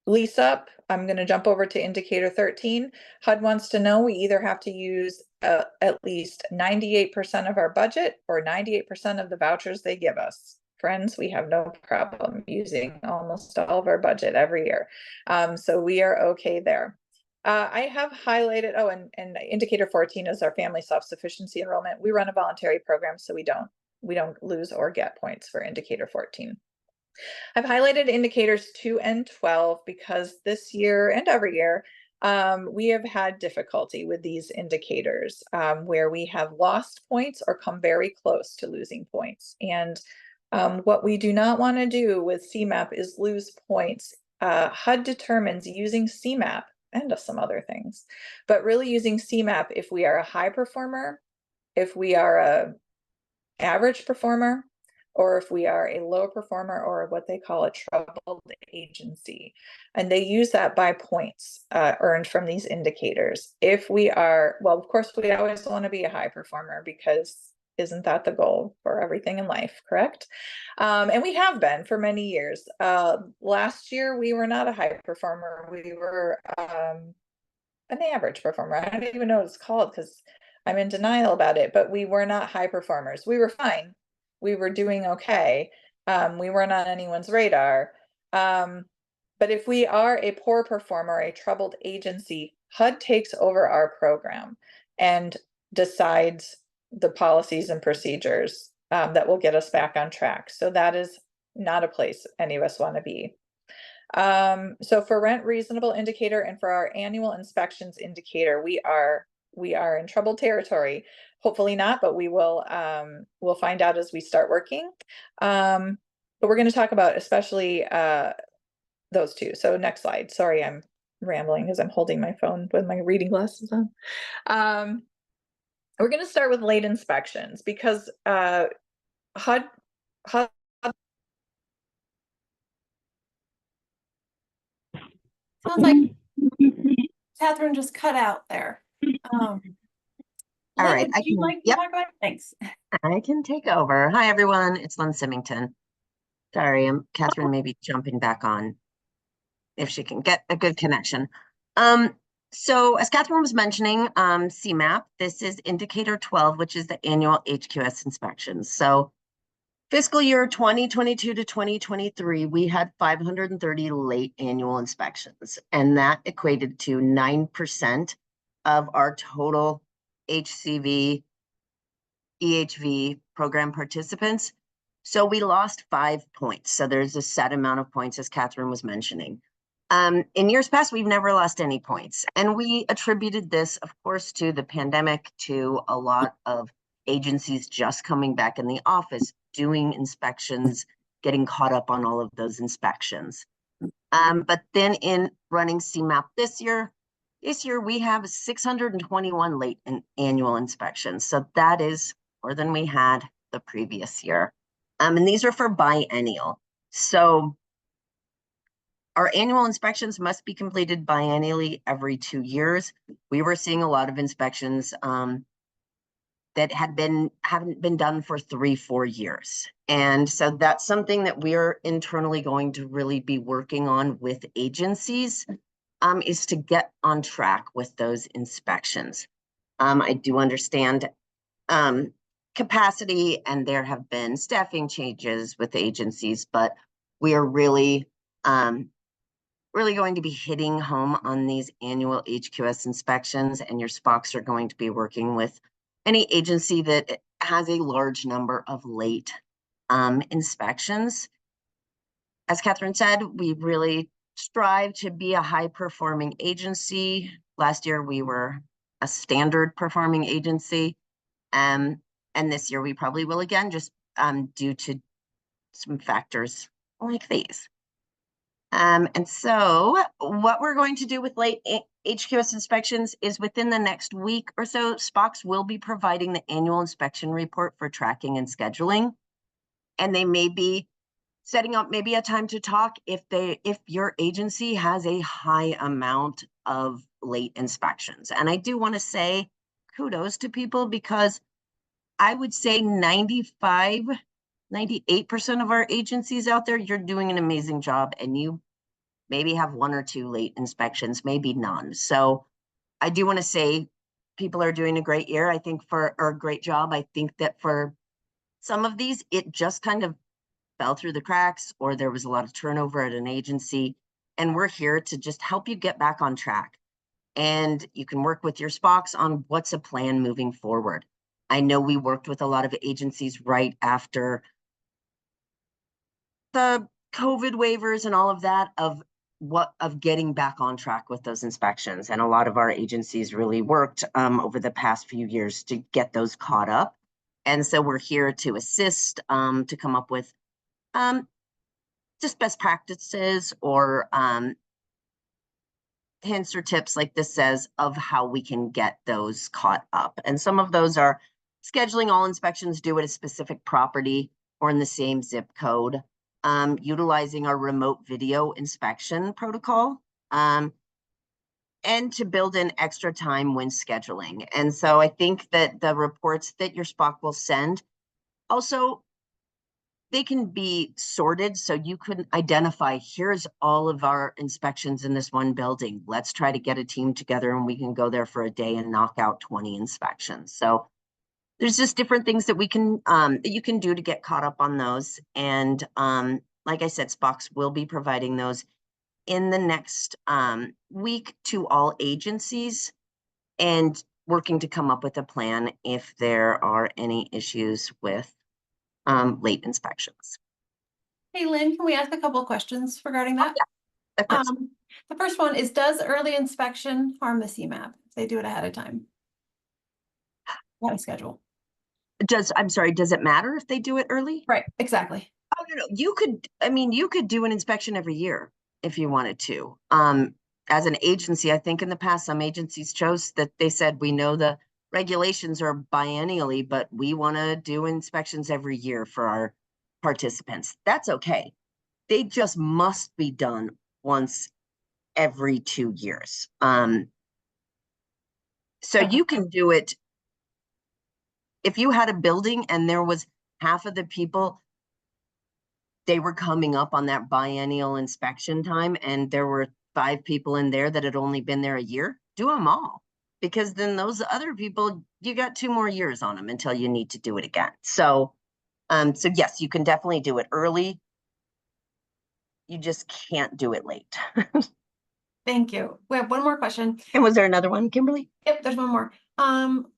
Lease up, I'm going to jump over to indicator 13. HUD wants to know we either have to use at least 98% of our budget or 98% of the vouchers they give us. Friends, we have no problem using almost all of our budget every year. So we are okay there. I have highlighted, and indicator 14 is our family self-sufficiency enrollment. We run a voluntary program, so we don't lose or get points for indicator 14. I've highlighted indicators 2 and 12 because this year and every year, we have had difficulty with these indicators where we have lost points or come very close to losing points. And what we do not want to do with CMAP is lose points. HUD determines using CMAP and some other things, but really using CMAP if we are a high performer, if we are a average performer, or if we are a low performer or what they call a troubled agency. And they use that by points earned from these indicators. If we are, well, of course, we always want to be a high performer because isn't that the goal for everything in life, correct? And we have been for many years. Last year, we were not a high performer. We were an average performer. I don't even know what it's called because I'm in denial about it, but we were not high performers. We were fine. We were doing okay. We weren't on anyone's radar. But if we are a poor performer, a troubled agency, HUD takes over our program and decides the policies and procedures that will get us back on track. So that is not a place any of us want to be. So for rent reasonable indicator and for our annual inspections indicator, we are in troubled territory. Hopefully not, but we'll find out as we start working. But we're going to talk about especially those two. So next slide. Sorry, I'm rambling because I'm holding my phone with my reading glasses on. We're going to start with late inspections because HUD Sounds like Catherine just cut out there. All right, Linda, would you like to talk about it? Thanks. I can take over. Hi, everyone. It's Lynn Symington. Sorry, Catherine may be jumping back on if she can get a good connection. So as Catherine was mentioning, CMAP, this is indicator 12, which is the annual HQS inspections. So fiscal year 2022 to 2023, we had 530 late annual inspections, and that equated to 9% of our total HCV, EHV program participants. So we lost 5 points. So there's a set amount of points, as Catherine was mentioning. In years past, we've never lost any points. And we attributed this, of course, to the pandemic, to a lot of agencies just coming back in the office, doing inspections, getting caught up on all of those inspections. But then in running CMAP this year we have 621 late annual inspections. So that is more than we had the previous year. And these are for biennial. So our annual inspections must be completed biennially every 2 years. We were seeing a lot of inspections that haven't been done for 3-4 years. And so that's something that we're internally going to really be working on with agencies, is to get on track with those inspections. I do understand capacity, and there have been staffing changes with agencies, but we are really going to be hitting home on these annual HQS inspections, and your SPOCs are going to be working with any agency that has a large number of late inspections. As Catherine said, we really strive to be a high-performing agency. Last year, we were a standard performing agency. And this year we probably will again, just due to some factors like these. And so what we're going to do with late HQS inspections is within the next week or so, SPOCS will be providing the annual inspection report for tracking and scheduling. And they may be setting up maybe a time to talk if your agency has a high amount of late inspections. And I do want to say kudos to people, because I would say 98% of our agencies out there, you're doing an amazing job, and you maybe have 1 or 2 late inspections, maybe none. So I do want to say people are doing a great year, I think, or a great job. I think that for some of these, it just kind of fell through the cracks, or there was a lot of turnover at an agency, and we're here to just help you get back on track. And you can work with your SPOCS on what's a plan moving forward. I know we worked with a lot of agencies right after the COVID waivers and all of that, of getting back on track with those inspections. And a lot of our agencies really worked over the past few years to get those caught up. And so we're here to assist, to come up with just best practices or hints or tips, like this says, of how we can get those caught up. And some of those are scheduling all inspections due at a specific property or in the same zip code, utilizing our remote video inspection protocol, and to build in extra time when scheduling. And so I think that the reports that your SPOC will send, also, they can be sorted so you can identify, here's all of our inspections in this one building. Let's try to get a team together and we can go there for a day and knock out 20 inspections. So there's just different things that we can that you can do to get caught up on those. And like I said, SPOCS will be providing those in the next week to all agencies, and working to come up with a plan if there are any issues with late inspections. Hey, Lynn, can we ask a couple of questions regarding that? Of course. The first one is, does early inspection harm the CMAP if they do it ahead of time? Ahead of schedule. I'm sorry, does it matter if they do it early? Right, exactly. Oh, no, you could do an inspection every year if you wanted to. As an agency, I think in the past, some agencies chose that they said, we know the regulations are biennially, but we want to do inspections every year for our participants. That's okay. They just must be done once every 2 years. So you can do it if you had a building and there was half of the people, they were coming up on that biennial inspection time, and there were 5 people in there that had only been there a year, do them all. Because then those other people, you got 2 more years on them until you need to do it again. So, so yes, you can definitely do it early. You just can't do it late. Thank you. We have one more question. And was there another one, Kimberly? Yep, there's one more.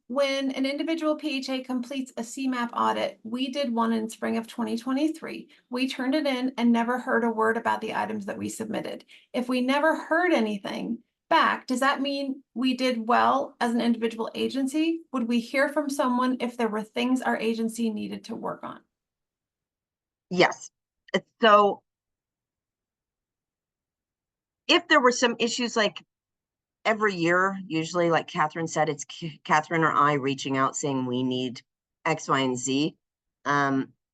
When an individual PHA completes a CMAP audit, we did one in spring of 2023. We turned it in and never heard a word about the items that we submitted. If we never heard anything back, does that mean we did well as an individual agency? Would we hear from someone if there were things our agency needed to work on? Yes. So if there were some issues, like every year, usually, like Catherine said, it's Catherine or I reaching out saying we need X, Y, and Z.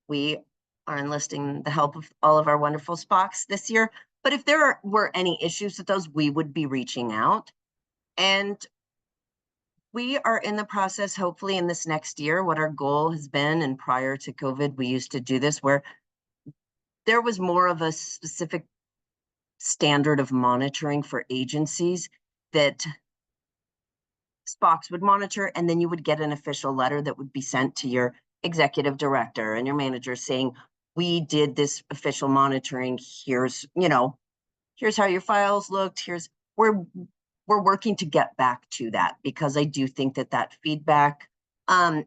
We are enlisting the help of all of our wonderful SPOCs this year. But if there were any issues with those, we would be reaching out. And we are in the process, hopefully in this next year, what our goal has been, and prior to COVID, we used to do this where there was more of a specific standard of monitoring for agencies that SPOCS would monitor, and then you would get an official letter that would be sent to your executive director and your manager saying, we did this official monitoring. Here's how your files looked. We're working to get back to that, because I do think that feedback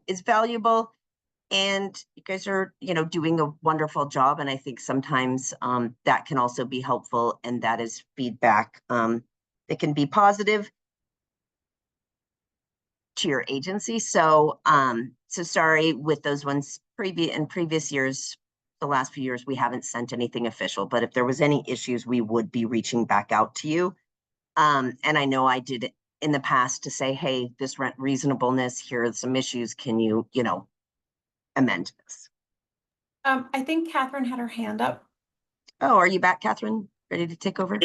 is valuable. And you guys are, doing a wonderful job. And I think sometimes that can also be helpful. And that is feedback that can be positive to your agency. So, so sorry with those ones in previous years, the last few years, we haven't sent anything official, but if there was any issues, we would be reaching back out to you. And I know I did in the past to say, hey, this rent reasonableness, here are some issues. Can you, amend this? I think Catherine had her hand up. Oh, are you back, Catherine? Ready to take over?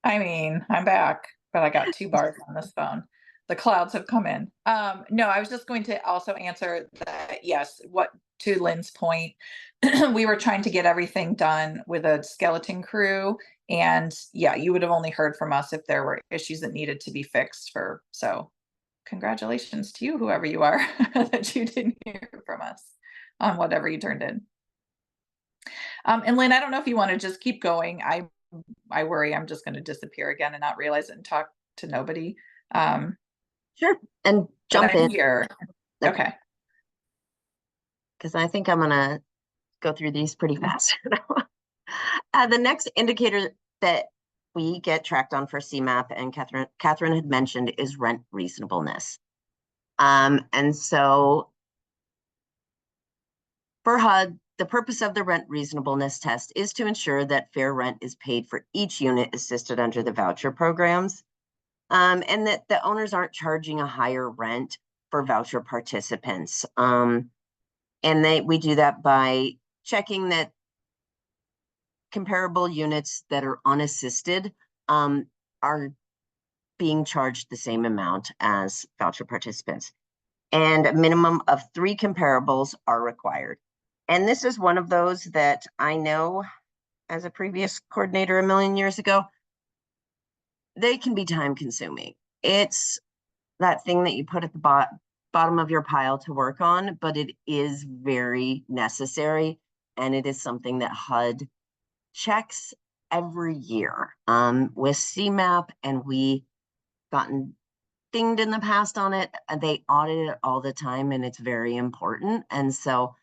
I mean, I'm back, but I got 2 bars on this phone. The clouds have come in. No, I was just going to also answer that, yes, what to Lynn's point, we were trying to get everything done with a skeleton crew. And yeah, you would have only heard from us if there were issues that needed to be fixed so congratulations to you, whoever you are, that you didn't hear from us on whatever you turned in. And Lynn, I don't know if you want to just keep going. I worry I'm just going to disappear again and not realize it and talk to nobody. Sure, and But jump I'm in, here. Okay. because I think I'm gonna go through these pretty fast. The next indicator that we get tracked on for CMAP, and Catherine had mentioned, is rent reasonableness. And so for HUD, the purpose of the rent reasonableness test is to ensure that fair rent is paid for each unit assisted under the voucher programs, and that the owners aren't charging a higher rent for voucher participants. And we do that by checking that comparable units that are unassisted are being charged the same amount as voucher participants. And a minimum of 3 comparables are required. And this is one of those that I know as a previous coordinator a million years ago, they can be time consuming. It's that thing that you put at the bottom of your pile to work on, but it is very necessary. And it is something that HUD checks every year with CMAP, and we gotten dinged in the past on it. They audit it all the time, and it's very important. And so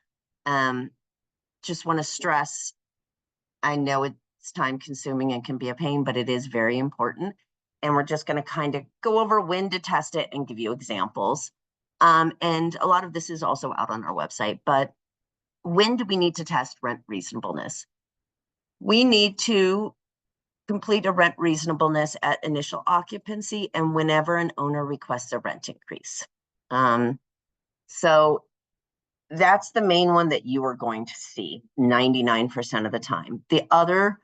just want to stress, I know it's time consuming and can be a pain, but it is very important. And we're just going to kind of go over when to test it and give you examples. And a lot of this is also out on our website, but when do we need to test rent reasonableness? We need to complete a rent reasonableness at initial occupancy and whenever an owner requests a rent increase. So that's the main one that you are going to see 99% of the time. The other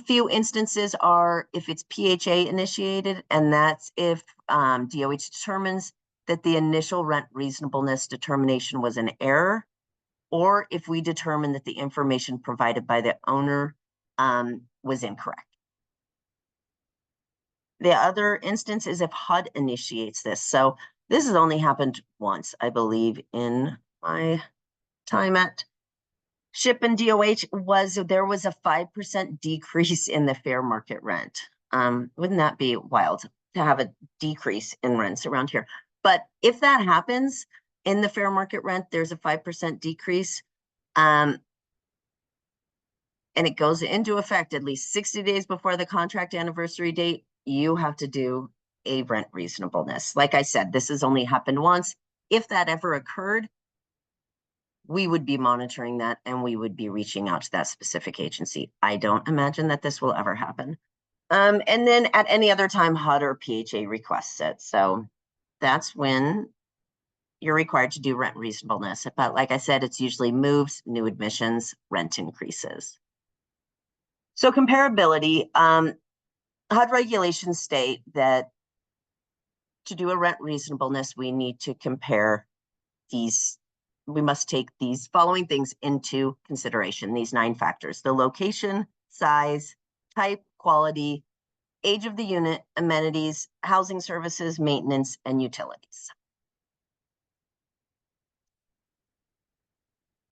few instances are if it's PHA initiated, and that's if DOH determines that the initial rent reasonableness determination was an error, or if we determine that the information provided by the owner was incorrect. The other instance is if HUD initiates this. So this has only happened once, I believe, in my time at SHIP and DOH. There was a 5% decrease in the fair market rent. Wouldn't that be wild to have a decrease in rents around here? But if that happens in the fair market rent, there's a 5% decrease. And it goes into effect at least 60 days before the contract anniversary date, you have to do a rent reasonableness. Like I said, this has only happened once. If that ever occurred, we would be monitoring that and we would be reaching out to that specific agency. I don't imagine that this will ever happen. And then at any other time, HUD or PHA requests it. So that's when you're required to do rent reasonableness. But like I said, it's usually moves, new admissions, rent increases. So comparability, HUD regulations state that to do a rent reasonableness, we need to compare these. We must take these following things into consideration, these 9 factors: the location, size, type, quality, age of the unit, amenities, housing services, maintenance, and utilities.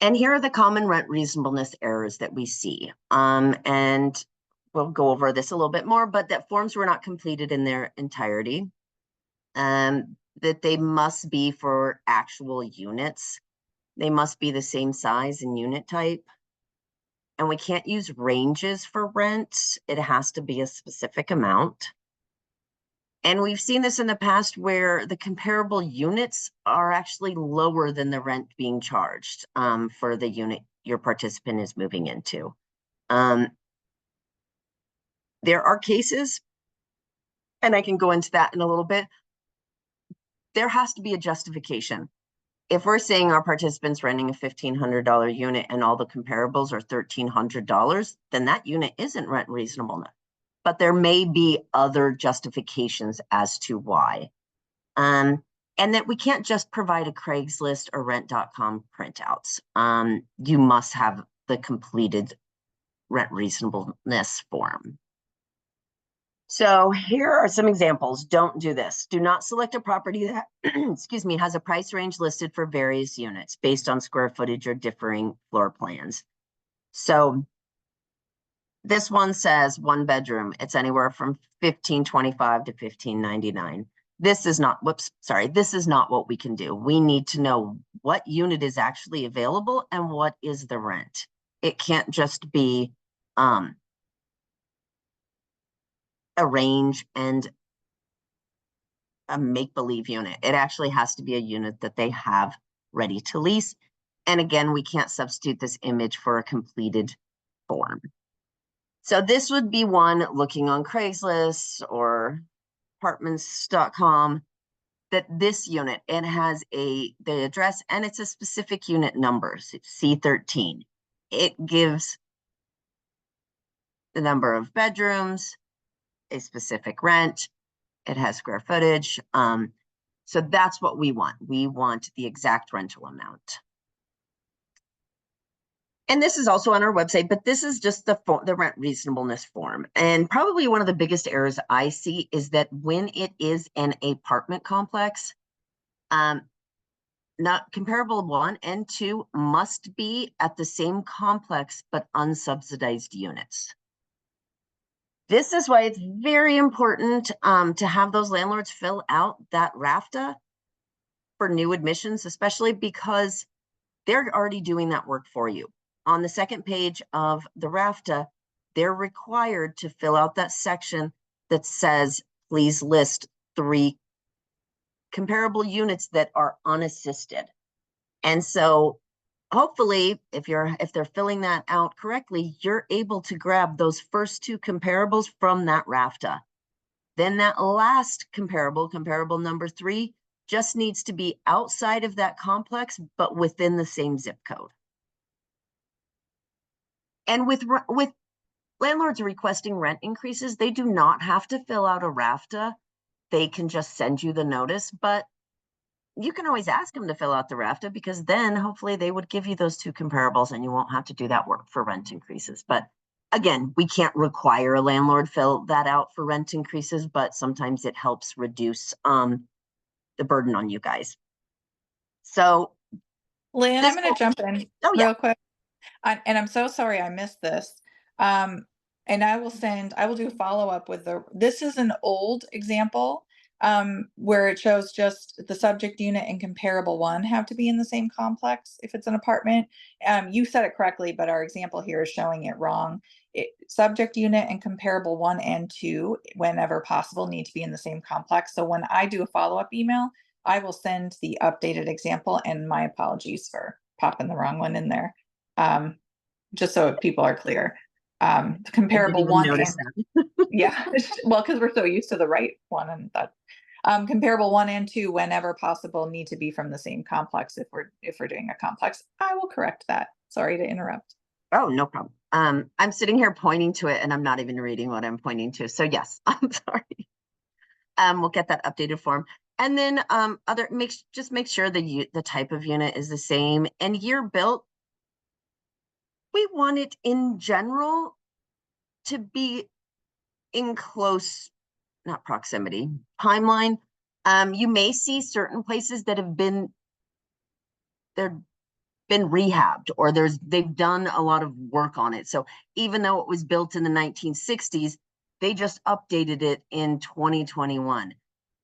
And here are the common rent reasonableness errors that we see. And we'll go over this a little bit more, but that forms were not completed in their entirety. That they must be for actual units. They must be the same size and unit type. And we can't use ranges for rent. It has to be a specific amount. And we've seen this in the past where the comparable units are actually lower than the rent being charged for the unit your participant is moving into. There are cases, and I can go into that in a little bit. There has to be a justification. If we're saying our participant's renting a $1,500 unit and all the comparables are $1,300, then that unit isn't rent reasonableness. But there may be other justifications as to why. And that we can't just provide a Craigslist or rent.com printouts. You must have the completed rent reasonableness form. So here are some examples. Don't do this. Do not select a property that, excuse me, has a price range listed for various units based on square footage or differing floor plans. So this one says 1 bedroom. It's anywhere from $1,525 to $1,599. This is not, this is not what we can do. We need to know what unit is actually available and what is the rent. It can't just be a range and a make-believe unit. It actually has to be a unit that they have ready to lease. And again, we can't substitute this image for a completed form. So this would be one looking on Craigslist or apartments.com, that this unit, it has the address and it's a specific unit number, so C13. It gives the number of bedrooms, a specific rent, it has square footage. So that's what we want. We want the exact rental amount. And this is also on our website, but this is just the rent reasonableness form. And probably one of the biggest errors I see is that when it is an apartment complex, not comparable 1 and 2 must be at the same complex, but unsubsidized units. This is why it's very important to have those landlords fill out that RAFTA for new admissions, especially because they're already doing that work for you. On the second page of the RAFTA, they're required to fill out that section that says, please list 3 comparable units that are unassisted. And so hopefully, if they're filling that out correctly, you're able to grab those first 2 comparables from that RAFTA. Then that last comparable number 3, just needs to be outside of that complex, but within the same zip code. And with landlords requesting rent increases, they do not have to fill out a RAFTA. They can just send you the notice, but you can always ask them to fill out the RAFTA, because then hopefully they would give you those 2 comparables and you won't have to do that work for rent increases. But again, we can't require a landlord fill that out for rent increases, but sometimes it helps reduce the burden on you guys. So Lynn, I'm going to jump in real quick. And I'm so sorry I missed this. And I will do a follow-up with this is an old example where it shows just the subject unit and comparable 1 have to be in the same complex if it's an apartment. You said it correctly, but our example here is showing it wrong. Subject unit and comparable 1 and 2, whenever possible, need to be in the same complex. So when I do a follow-up email, I will send the updated example, and my apologies for popping the wrong one in there. Just so people are clear. Comparable 1 and yeah, well, because we're so used to the right one, and that comparable 1 and 2, whenever possible, need to be from the same complex if we're doing a complex. I will correct that. Sorry to interrupt. Oh, no problem. I'm sitting here pointing to it and I'm not even reading what I'm pointing to. So yes, I'm sorry. We'll get that updated form. And then just make sure the type of unit is the same and year built. We want it in general to be in close, not proximity, timeline. You may see certain places that have been rehabbed, or they've done a lot of work on it. So even though it was built in the 1960s, they just updated it in 2021.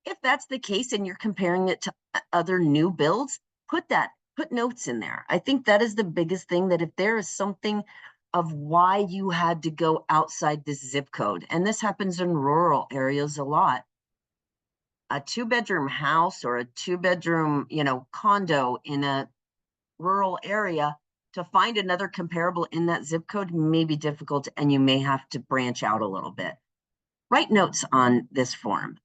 If that's the case and you're comparing it to other new builds, put that put notes in there. I think that is the biggest thing, that if there is something of why you had to go outside this zip code, and this happens in rural areas a lot, a 2-bedroom house or a 2-bedroom, condo in a rural area, to find another comparable in that zip code may be difficult, and you may have to branch out a little bit. Write notes on this form.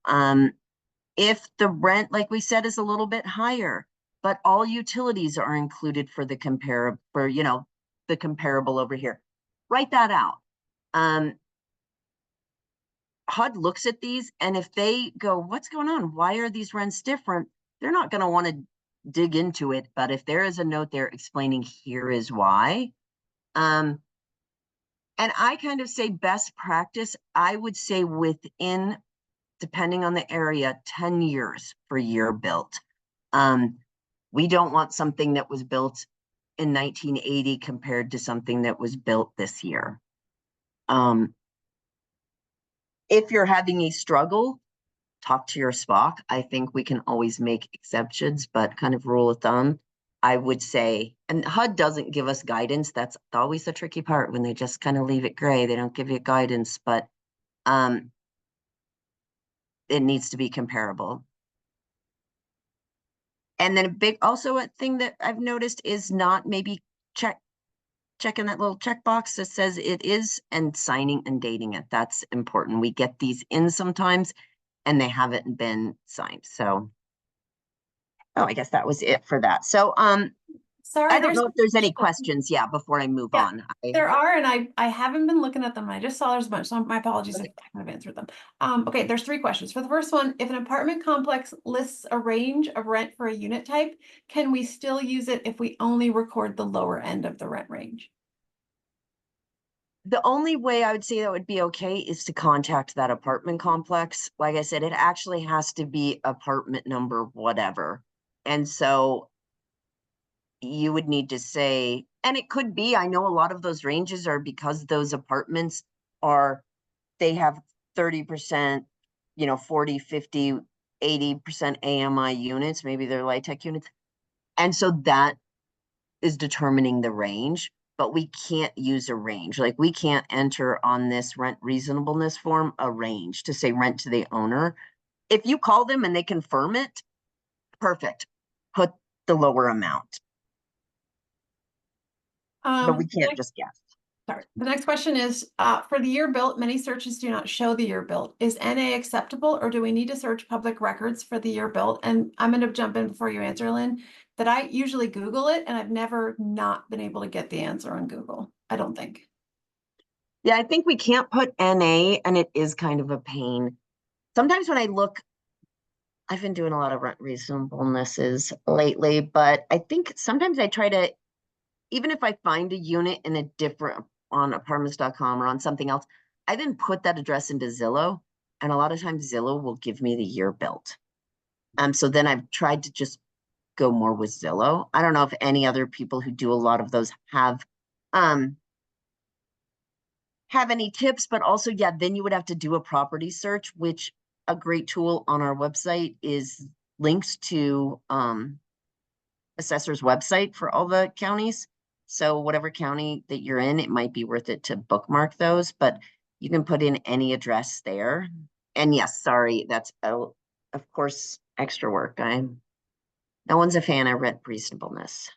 If the rent, like we said, is a little bit higher, but all utilities are included for the the comparable over here, write that out. HUD looks at these, and if they go, what's going on? Why are these rents different? They're not going to want to dig into it. But if there is a note there explaining here is why, and I kind of say best practice, I would say within, depending on the area, 10 years for year built. We don't want something that was built in 1980 compared to something that was built this year. If you're having a struggle, talk to your SPOC. I think we can always make exceptions, but kind of rule of thumb, I would say, and HUD doesn't give us guidance. That's always the tricky part, when they just kind of leave it gray. They don't give you guidance, but it needs to be comparable. And then also a thing that I've noticed is not maybe checking that little checkbox that says it is, and signing and dating it. That's important. We get these in sometimes and they haven't been signed. So, I guess that was it for that. So, Sorry, I don't know if there's any questions, before I move on. There are, and I haven't been looking at them. I just saw there's a bunch, so my apologies if I haven't answered them. Okay, there's 3 questions. For the first one, if an apartment complex lists a range of rent for a unit type, can we still use it if we only record the lower end of the rent range? The only way I would say that would be okay is to contact that apartment complex. Like I said, it actually has to be apartment number whatever. And so you would need to say, and it could be, I know a lot of those ranges are because those apartments they have 30%, 40, 50, 80% AMI units, maybe they're LIHTC units. And so that is determining the range, but we can't use a range. Like, we can't enter on this rent reasonableness form a range to say rent to the owner. If you call them and they confirm it, perfect. Put the lower amount. But we can't just guess. Sorry. The next question is, for the year built, many searches do not show the year built. Is NA acceptable, or do we need to search public records for the year built? And I'm going to jump in before you answer, Lynn, that I usually Google it, and I've never not been able to get the answer on Google. I don't think. Yeah, I think we can't put NA, and it is kind of a pain. Sometimes when I look, I've been doing a lot of rent reasonablenesses lately, but I think sometimes I try to, even if I find a unit in a different, on apartments.com or on something else, I then put that address into Zillow, and a lot of times Zillow will give me the year built. So then I've tried to just go more with Zillow. I don't know if any other people who do a lot of those have any tips, but also, yeah, then you would have to do a property search, which a great tool on our website is links to assessor's website for all the counties. So whatever county that you're in, it might be worth it to bookmark those, but you can put in any address there. And yes, sorry, that's of course extra work. No one's a fan of rent reasonableness.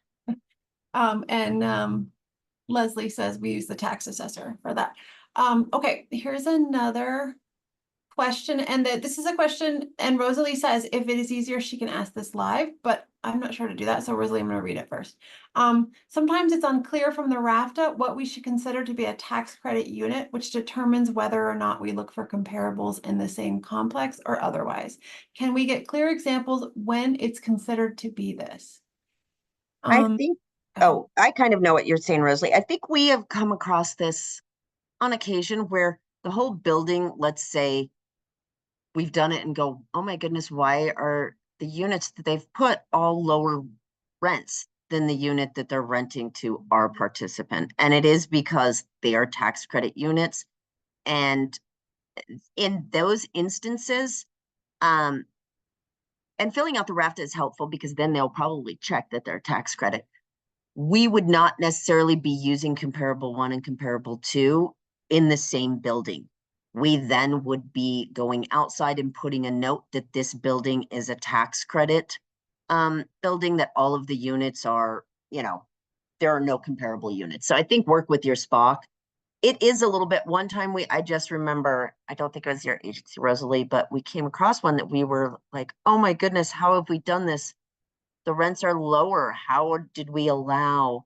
Leslie says we use the tax assessor for that. Okay, here's another question, and this is a question, and Rosalie says if it is easier, she can ask this live, but I'm not sure to do that. So Rosalie, I'm going to read it first. Sometimes it's unclear from the RAFTA what we should consider to be a tax credit unit, which determines whether or not we look for comparables in the same complex or otherwise. Can we get clear examples when it's considered to be this? I think, I kind of know what you're saying, Rosalie. I think we have come across this on occasion where the whole building, let's say, we've done it and go, oh my goodness, why are the units that they've put all lower rents than the unit that they're renting to our participant? And it is because they are tax credit units. And in those instances, and and filling out the RAFTA is helpful because then they'll probably check that their tax credit. We would not necessarily be using comparable 1 and comparable 2 in the same building. We then would be going outside and putting a note that this building is a tax credit building, that all of the units are, there are no comparable units. So I think work with your SPOC. It is a little bit, one time I just remember, I don't think it was your agency, Rosalie, but we came across one that we were like, oh my goodness, how have we done this? The rents are lower. How did we allow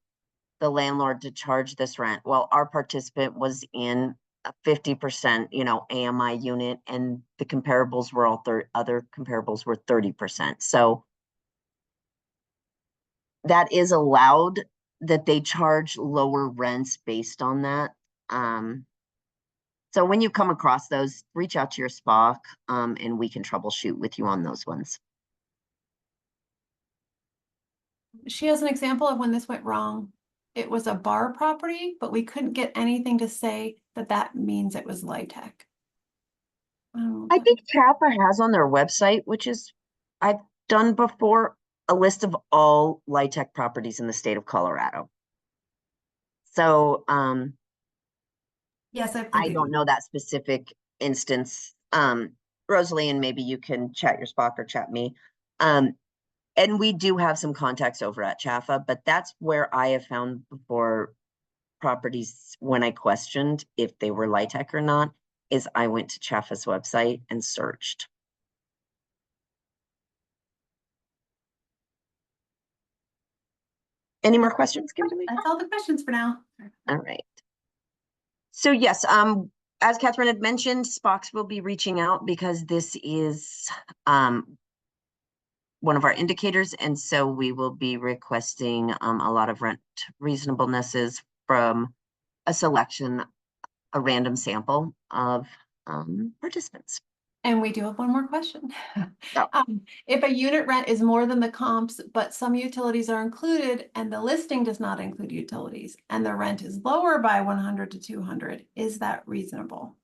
the landlord to charge this rent? Well, our participant was in a 50%, AMI unit, and the comparables were all other comparables were 30%. So that is allowed, that they charge lower rents based on that. So when you come across those, reach out to your SPOC, and we can troubleshoot with you on those ones. She has an example of when this went wrong. It was a bar property, but we couldn't get anything to say that that means it was LIHTC. I think CAFA has on their website, which is, I've done before, a list of all LIHTC properties in the state of Colorado. So Yes, I don't know that specific instance. Rosalie, and maybe you can chat your SPOC or chat me. And we do have some contacts over at CHAFA, but that's where I have found before properties, when I questioned if they were LIHTC or not, is I went to CHAFA's website and searched. Any more questions, Kimberly? That's all the questions for now. All right. So yes, as Catherine had mentioned, SPOCs will be reaching out because this is one of our indicators, and so we will be requesting a lot of rent reasonablenesses from a selection, a random sample of participants. And we do have one more question. Oh. If a unit rent is more than the comps, but some utilities are included and the listing does not include utilities, and the rent is lower by 100 to 200, is that reasonable?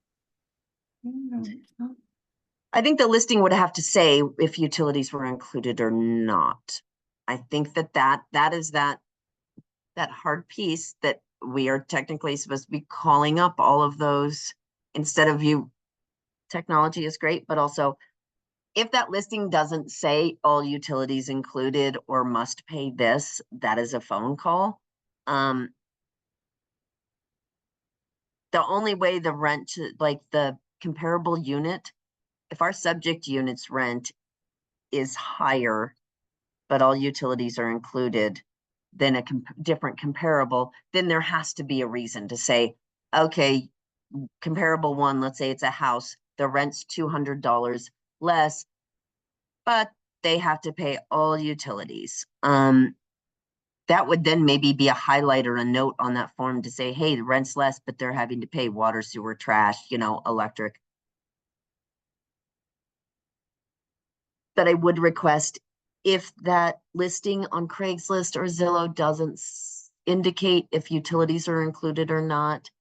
I think the listing would have to say if utilities were included or not. I think that is that hard piece that we are technically supposed to be calling up all of those instead of you. Technology is great, but also if that listing doesn't say all utilities included or must pay this, that is a phone call. The only way the rent, like the comparable unit, if our subject unit's rent is higher, but all utilities are included, than a different comparable, then there has to be a reason to say, okay, comparable 1, let's say it's a house, the rent's $200 less, but they have to pay all utilities. That would then maybe be a highlight or a note on that form to say, hey, the rent's less, but they're having to pay water, sewer, trash, electric. But I would request, if that listing on Craigslist or Zillow doesn't indicate if utilities are included or not,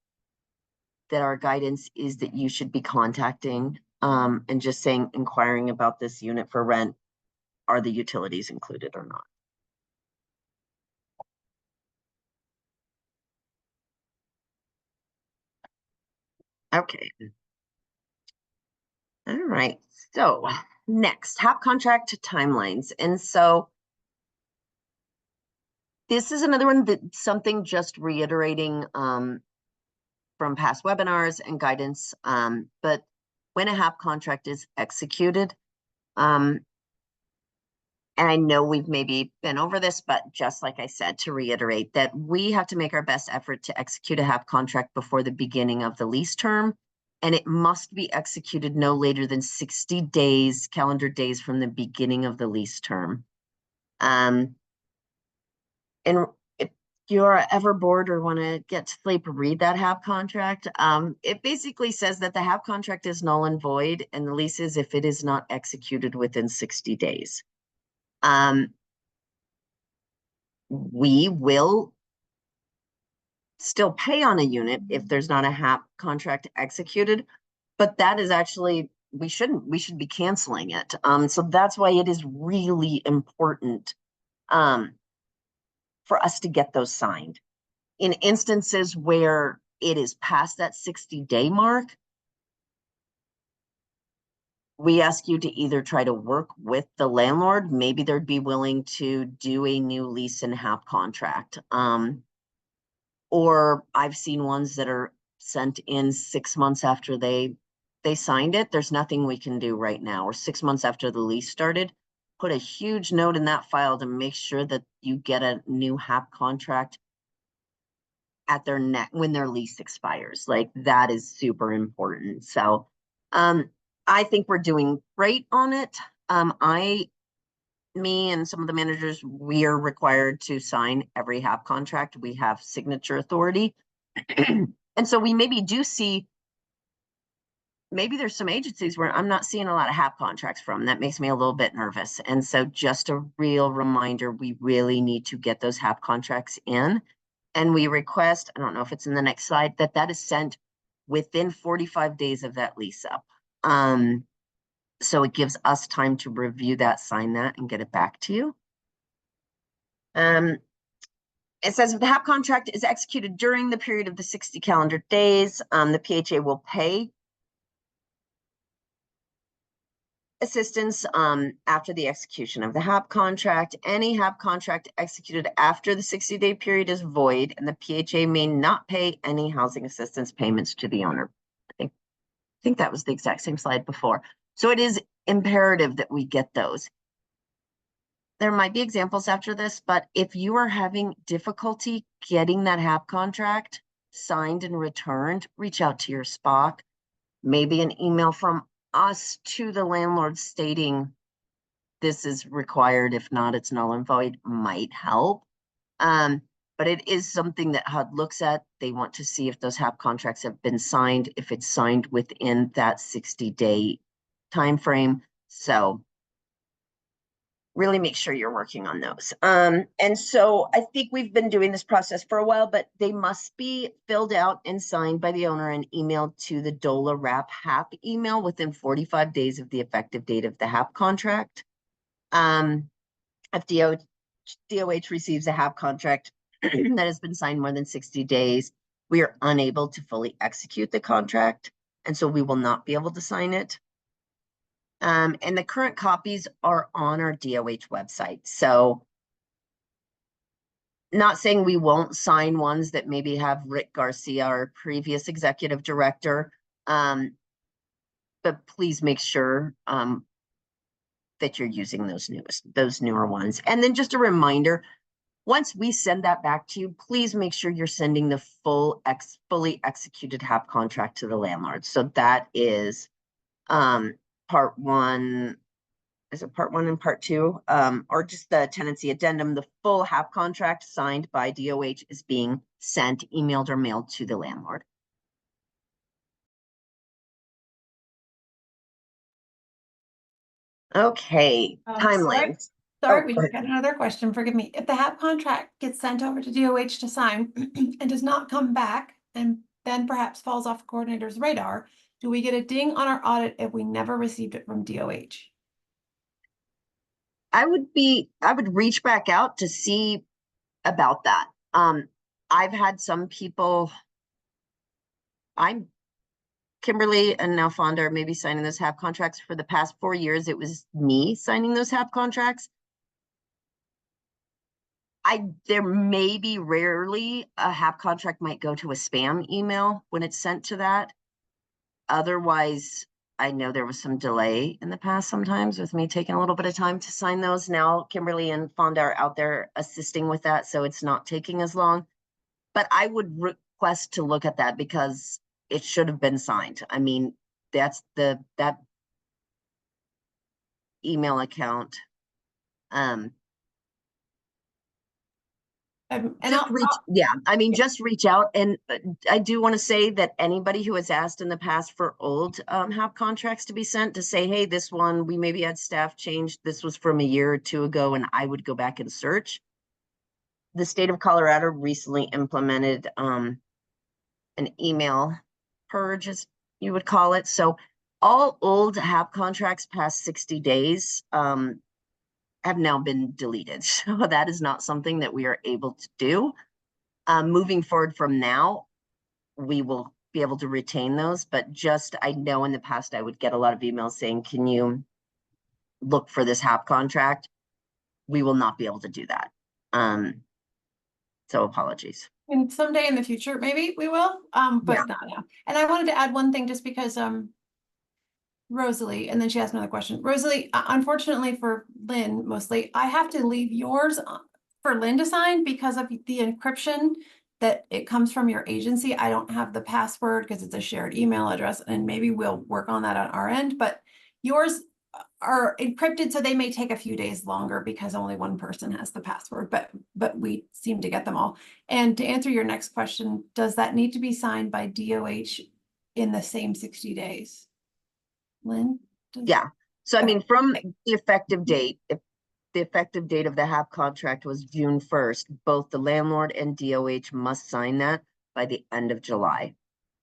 that our guidance is that you should be contacting and just saying, inquiring about this unit for rent, are the utilities included or not? Okay. All right, so next, HAP contract timelines. And so this is another one that something just reiterating from past webinars and guidance, but when a HAP contract is executed, and I know we've maybe been over this, but just like I said, to reiterate that we have to make our best effort to execute a HAP contract before the beginning of the lease term, and it must be executed no later than 60 days, calendar days from the beginning of the lease term. And if you're ever bored or want to get to sleep, read that HAP contract. It basically says that the HAP contract is null and void, and the lease is if it is not executed within 60 days. We will still pay on a unit if there's not a HAP contract executed, but that is actually we should be canceling it. So that's why it is really important for us to get those signed. In instances where it is past that 60-day mark, we ask you to either try to work with the landlord, maybe they'd be willing to do a new lease and HAP contract. Or I've seen ones that are sent in 6 months after they signed it. There's nothing we can do right now, or 6 months after the lease started. Put a huge note in that file to make sure that you get a new HAP contract at their neck when their lease expires. Like, that is super important. So I think we're doing great on it. Me and some of the managers, we are required to sign every HAP contract. We have signature authority. And so we maybe do see, maybe there's some agencies where I'm not seeing a lot of HAP contracts from. That makes me a little bit nervous. And so just a real reminder, we really need to get those HAP contracts in. And we request, I don't know if it's in the next slide, that is sent within 45 days of that lease up. So it gives us time to review that, sign that, and get it back to you. It says if the HAP contract is executed during the period of the 60 calendar days, the PHA will pay assistance after the execution of the HAP contract. Any HAP contract executed after the 60-day period is void, and the PHA may not pay any housing assistance payments to the owner. I think that was the exact same slide before. So it is imperative that we get those. There might be examples after this, but if you are having difficulty getting that HAP contract signed and returned, reach out to your SPOC. Maybe an email from us to the landlord stating this is required. If not, it's null and void, might help. But it is something that HUD looks at. They want to see if those HAP contracts have been signed, if it's signed within that 60-day time frame. So really make sure you're working on those. And so I think we've been doing this process for a while, but they must be filled out and signed by the owner and emailed to the DOLA WRAP HAP email within 45 days of the effective date of the HAP contract. If DOH receives a HAP contract that has been signed more than 60 days, we are unable to fully execute the contract, and so we will not be able to sign it. And the current copies are on our DOH website. So not saying we won't sign ones that maybe have Rick Garcia, our previous executive director, but please make sure that you're using those newer ones. And then just a reminder, once we send that back to you, please make sure you're sending the fully executed HAP contract to the landlord. So that is part one. Is it part one and part two? Or just the tenancy addendum, the full HAP contract signed by DOH is being sent, emailed, or mailed to the landlord. Okay, timelines. Sorry, we just got another question. Forgive me. If the HAP contract gets sent over to DOH to sign and does not come back and then perhaps falls off the coordinator's radar, do we get a ding on our audit if we never received it from DOH? I would reach back out to see about that. I've had some people, Kimberly and now Fonda are maybe signing those HAP contracts. For the past 4 years, it was me signing those HAP contracts. There may be rarely a HAP contract might go to a spam email when it's sent to that. Otherwise, I know there was some delay in the past sometimes with me taking a little bit of time to sign those. Now Kimberly and Fonda are out there assisting with that, so it's not taking as long. But I would request to look at that because it should have been signed. I mean, that's that email account. Just reach out. And I do want to say that anybody who has asked in the past for old HAP contracts to be sent to say, hey, this one, we maybe had staff change. This was from a year or two ago, and I would go back and search. The state of Colorado recently implemented an email purge, as you would call it. So all old HAP contracts past 60 days have now been deleted. So that is not something that we are able to do. Moving forward from now, we will be able to retain those, but just, I know in the past I would get a lot of emails saying, can you look for this HAP contract? We will not be able to do that. So apologies. And someday in the future, maybe we will, but not now. And I wanted to add one thing just because, Rosalie, and then she asked another question. Rosalie, unfortunately for Lynn, mostly, I have to leave yours for Lynn to sign because of the encryption that it comes from your agency. I don't have the password because it's a shared email address, and maybe we'll work on that on our end, but yours are encrypted, so they may take a few days longer because only one person has the password, but we seem to get them all. And to answer your next question, does that need to be signed by DOH in the same 60 days? Lynn? Yeah. So I Okay. mean, from the effective date, if the effective date of the HAP contract was June 1st, both the landlord and DOH must sign that by the end of July.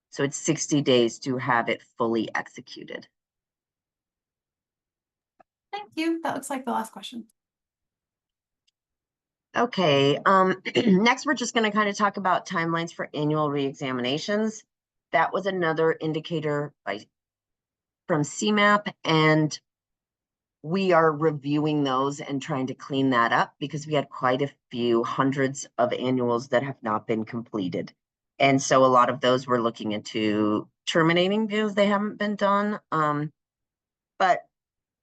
So it's 60 days to have it fully executed. Thank you. That looks like the last question. Okay, next we're just going to kind of talk about timelines for annual reexaminations. That was another indicator from CMAP, and we are reviewing those and trying to clean that up because we had quite a few hundreds of annuals that have not been completed. And so a lot of those we're looking into terminating because they haven't been done. But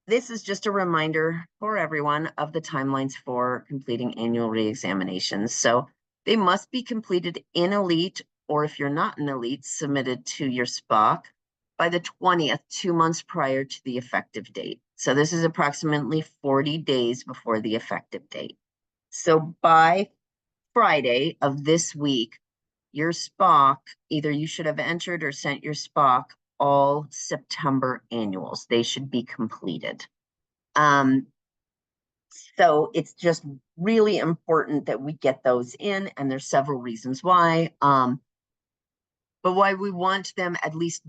this is just a reminder for everyone of the timelines for completing annual reexaminations. So they must be completed in Elite, or if you're not in Elite, submitted to your SPOC by the 20th, 2 months prior to the effective date. So this is approximately 40 days before the effective date. So by Friday of this week, your SPOC, either you should have entered or sent your SPOC all September annuals. They should be completed. So it's just really important that we get those in, and there's several reasons why. But why we want them at least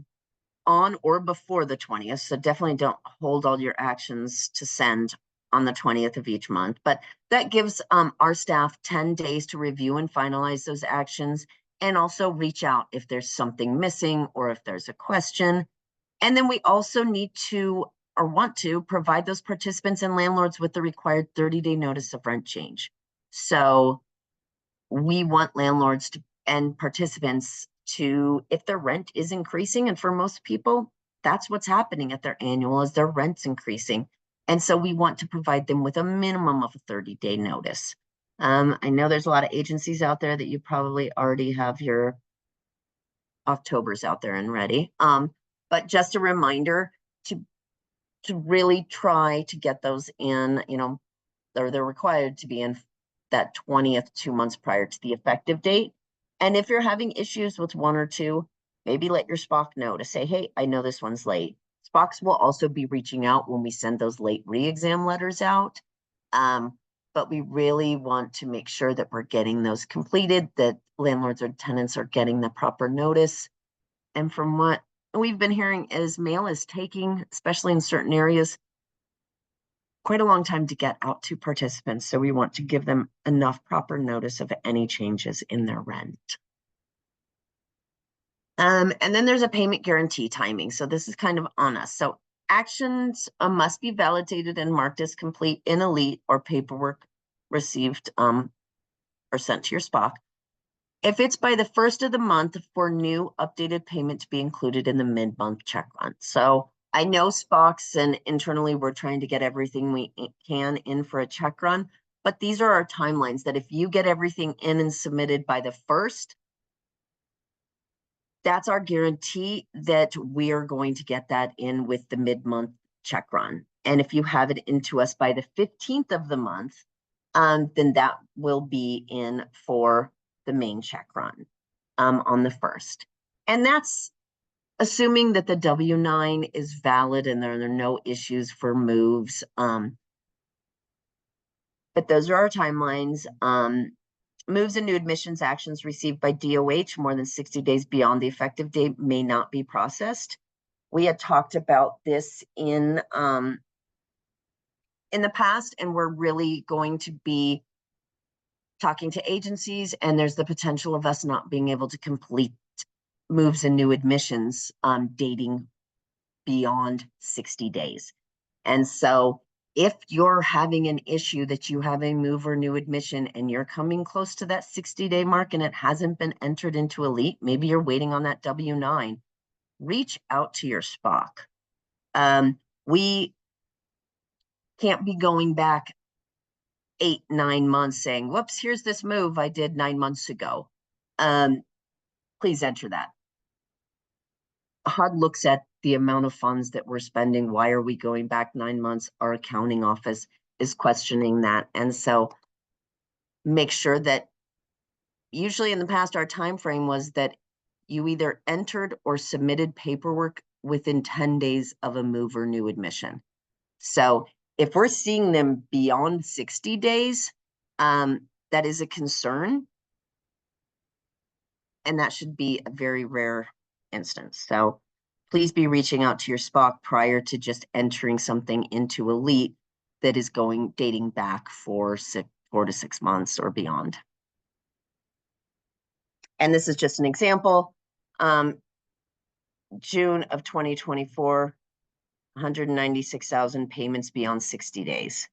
on or before the 20th. So definitely don't hold all your actions to send on the 20th of each month. But that gives our staff 10 days to review and finalize those actions, and also reach out if there's something missing or if there's a question. And then we also need to, or want to, provide those participants and landlords with the required 30-day notice of rent change. So we want landlords to, and participants to, if their rent is increasing, and for most people, that's what's happening at their annual, is their rent's increasing. And so we want to provide them with a minimum of a 30-day notice. I know there's a lot of agencies out there that you probably already have your Octobers out there and ready. But just a reminder to really try to get those in, you know, they're required to be in that 20th, 2 months prior to the effective date. And if you're having issues with one or two, maybe let your SPOC know to say, hey, I know this one's late. SPOCs will also be reaching out when we send those late re-exam letters out. But we really want to make sure that we're getting those completed, that landlords or tenants are getting the proper notice. And from what we've been hearing is mail is taking, especially in certain areas, quite a long time to get out to participants. So we want to give them enough proper notice of any changes in their rent. And then there's a payment guarantee timing. So this is kind of on us. So actions must be validated and marked as complete in Elite, or paperwork received or sent to your SPOC. If it's by the 1st of the month for new updated payment to be included in the mid-month check run. So I know SPOCs and internally we're trying to get everything we can in for a check run, but these are our timelines that if you get everything in and submitted by the 1st, that's our guarantee that we are going to get that in with the mid-month check run. And if you have it into us by the 15th of the month, then that will be in for the main check run on the 1st. And that's assuming that the W-9 is valid and there are no issues for moves. But those are our timelines. Moves and new admissions actions received by DOH more than 60 days beyond the effective date may not be processed. We had talked about this in the past, and we're really going to be talking to agencies, and there's the potential of us not being able to complete moves and new admissions dating beyond 60 days. And so if you're having an issue that you have a move or new admission and you're coming close to that 60-day mark and it hasn't been entered into Elite, maybe you're waiting on that W-9, reach out to your SPOC. We can't be going back 8-9 months saying, whoops, here's this move I did 9 months ago. Please enter that. HUD looks at the amount of funds that we're spending. Why are we going back 9 months? Our accounting office is questioning that. And so make sure that usually in the past, our time frame was that you either entered or submitted paperwork within 10 days of a move or new admission. So if we're seeing them beyond 60 days, that is a concern. And that should be a very rare instance. So please be reaching out to your SPOC prior to just entering something into Elite that is dating back for 4 to 6 months or beyond. And this is just an example. June of 2024, 196,000 payments beyond 60 days.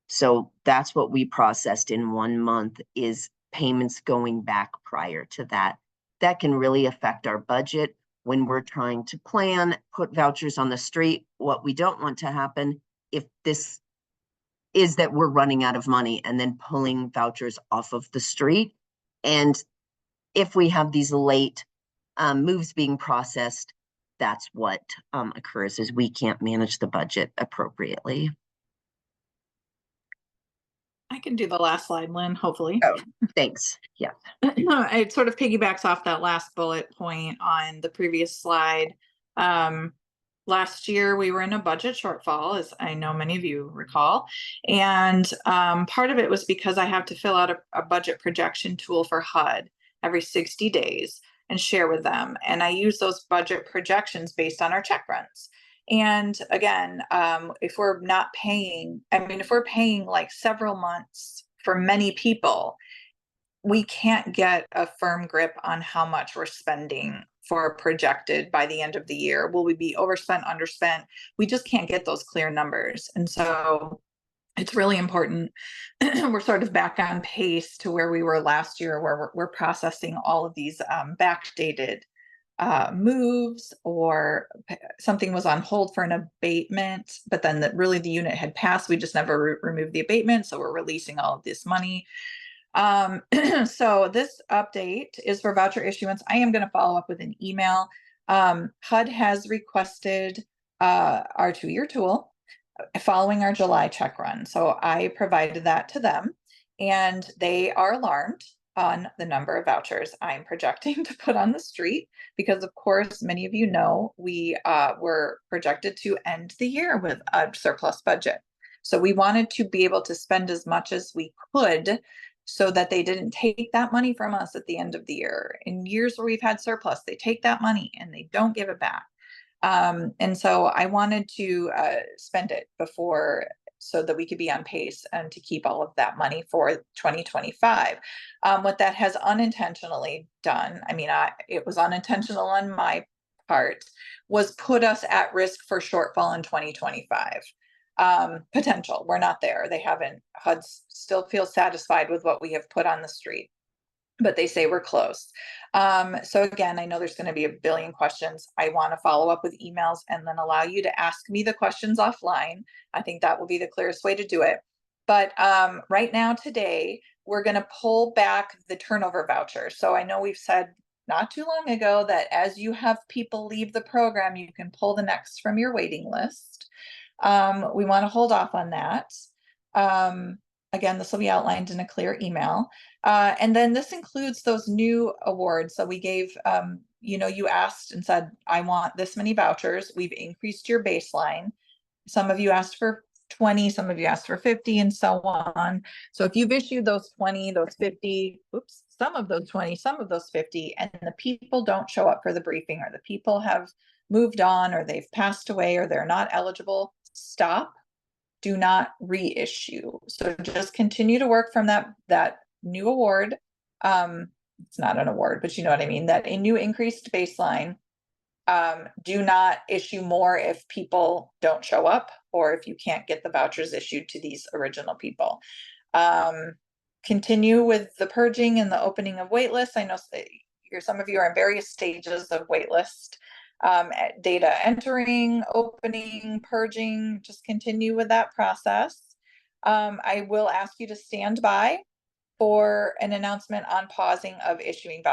So that's what we processed in 1 month, is payments going back prior to that. That can really affect our budget when we're trying to plan, put vouchers on the street. What we don't want to happen if this is that we're running out of money and then pulling vouchers off of the street. And if we have these late moves being processed, that's what occurs, is we can't manage the budget appropriately. I can do the last slide, Lynn, hopefully. Oh, thanks. Yeah. It sort of piggybacks off that last bullet point on the previous slide. Last year, we were in a budget shortfall, as I know many of you recall. And part of it was because I have to fill out a budget projection tool for HUD every 60 days and share with them. And I use those budget projections based on our check runs. And again, if we're not paying, if we're paying like several months for many people, we can't get a firm grip on how much we're spending for projected by the end of the year. Will we be overspent, underspent? We just can't get those clear numbers. And so it's really important. We're sort of back on pace to where we were last year, where we're processing all of these backdated moves, or something was on hold for an abatement, but then really the unit had passed. We just never removed the abatement. So we're releasing all of this money. So this update is for voucher issuance. I am going to follow up with an email. HUD has requested our 2-year tool following our July check run. So I provided that to them, and they are alarmed on the number of vouchers I'm projecting to put on the street, because of course, many of you know, we were projected to end the year with a surplus budget. So we wanted to be able to spend as much as we could so that they didn't take that money from us at the end of the year. In years where we've had surplus, they take that money and they don't give it back. And so I wanted to spend it before, so that we could be on pace and to keep all of that money for 2025. What that has unintentionally done, it was unintentional on my part, was put us at risk for shortfall in 2025. Potential. We're not there. They haven't. HUD still feels satisfied with what we have put on the street, but they say we're close. So again, I know there's going to be a billion questions. I want to follow up with emails and then allow you to ask me the questions offline. I think that will be the clearest way to do it. But right now, today, we're going to pull back the turnover voucher. So I know we've said not too long ago that as you have people leave the program, you can pull the next from your waiting list. We want to hold off on that. Again, this will be outlined in a clear email. And then this includes those new awards. So we gave, you asked and said, I want this many vouchers. We've increased your baseline. Some of you asked for 20, some of you asked for 50, and so on. So if you've issued those 20, those 50, some of those 20, some of those 50, and the people don't show up for the briefing, or the people have moved on, or they've passed away, or they're not eligible, stop. Do not reissue. So just continue to work from that new award. It's not an award, but you know what I mean, that a new increased baseline. Do not issue more if people don't show up, or if you can't get the vouchers issued to these original people. Continue with the purging and the opening of waitlists. I know some of you are in various stages of waitlist. Data entering, opening, purging, just continue with that process. I will ask you to stand by for an announcement on pausing of issuing vouchers.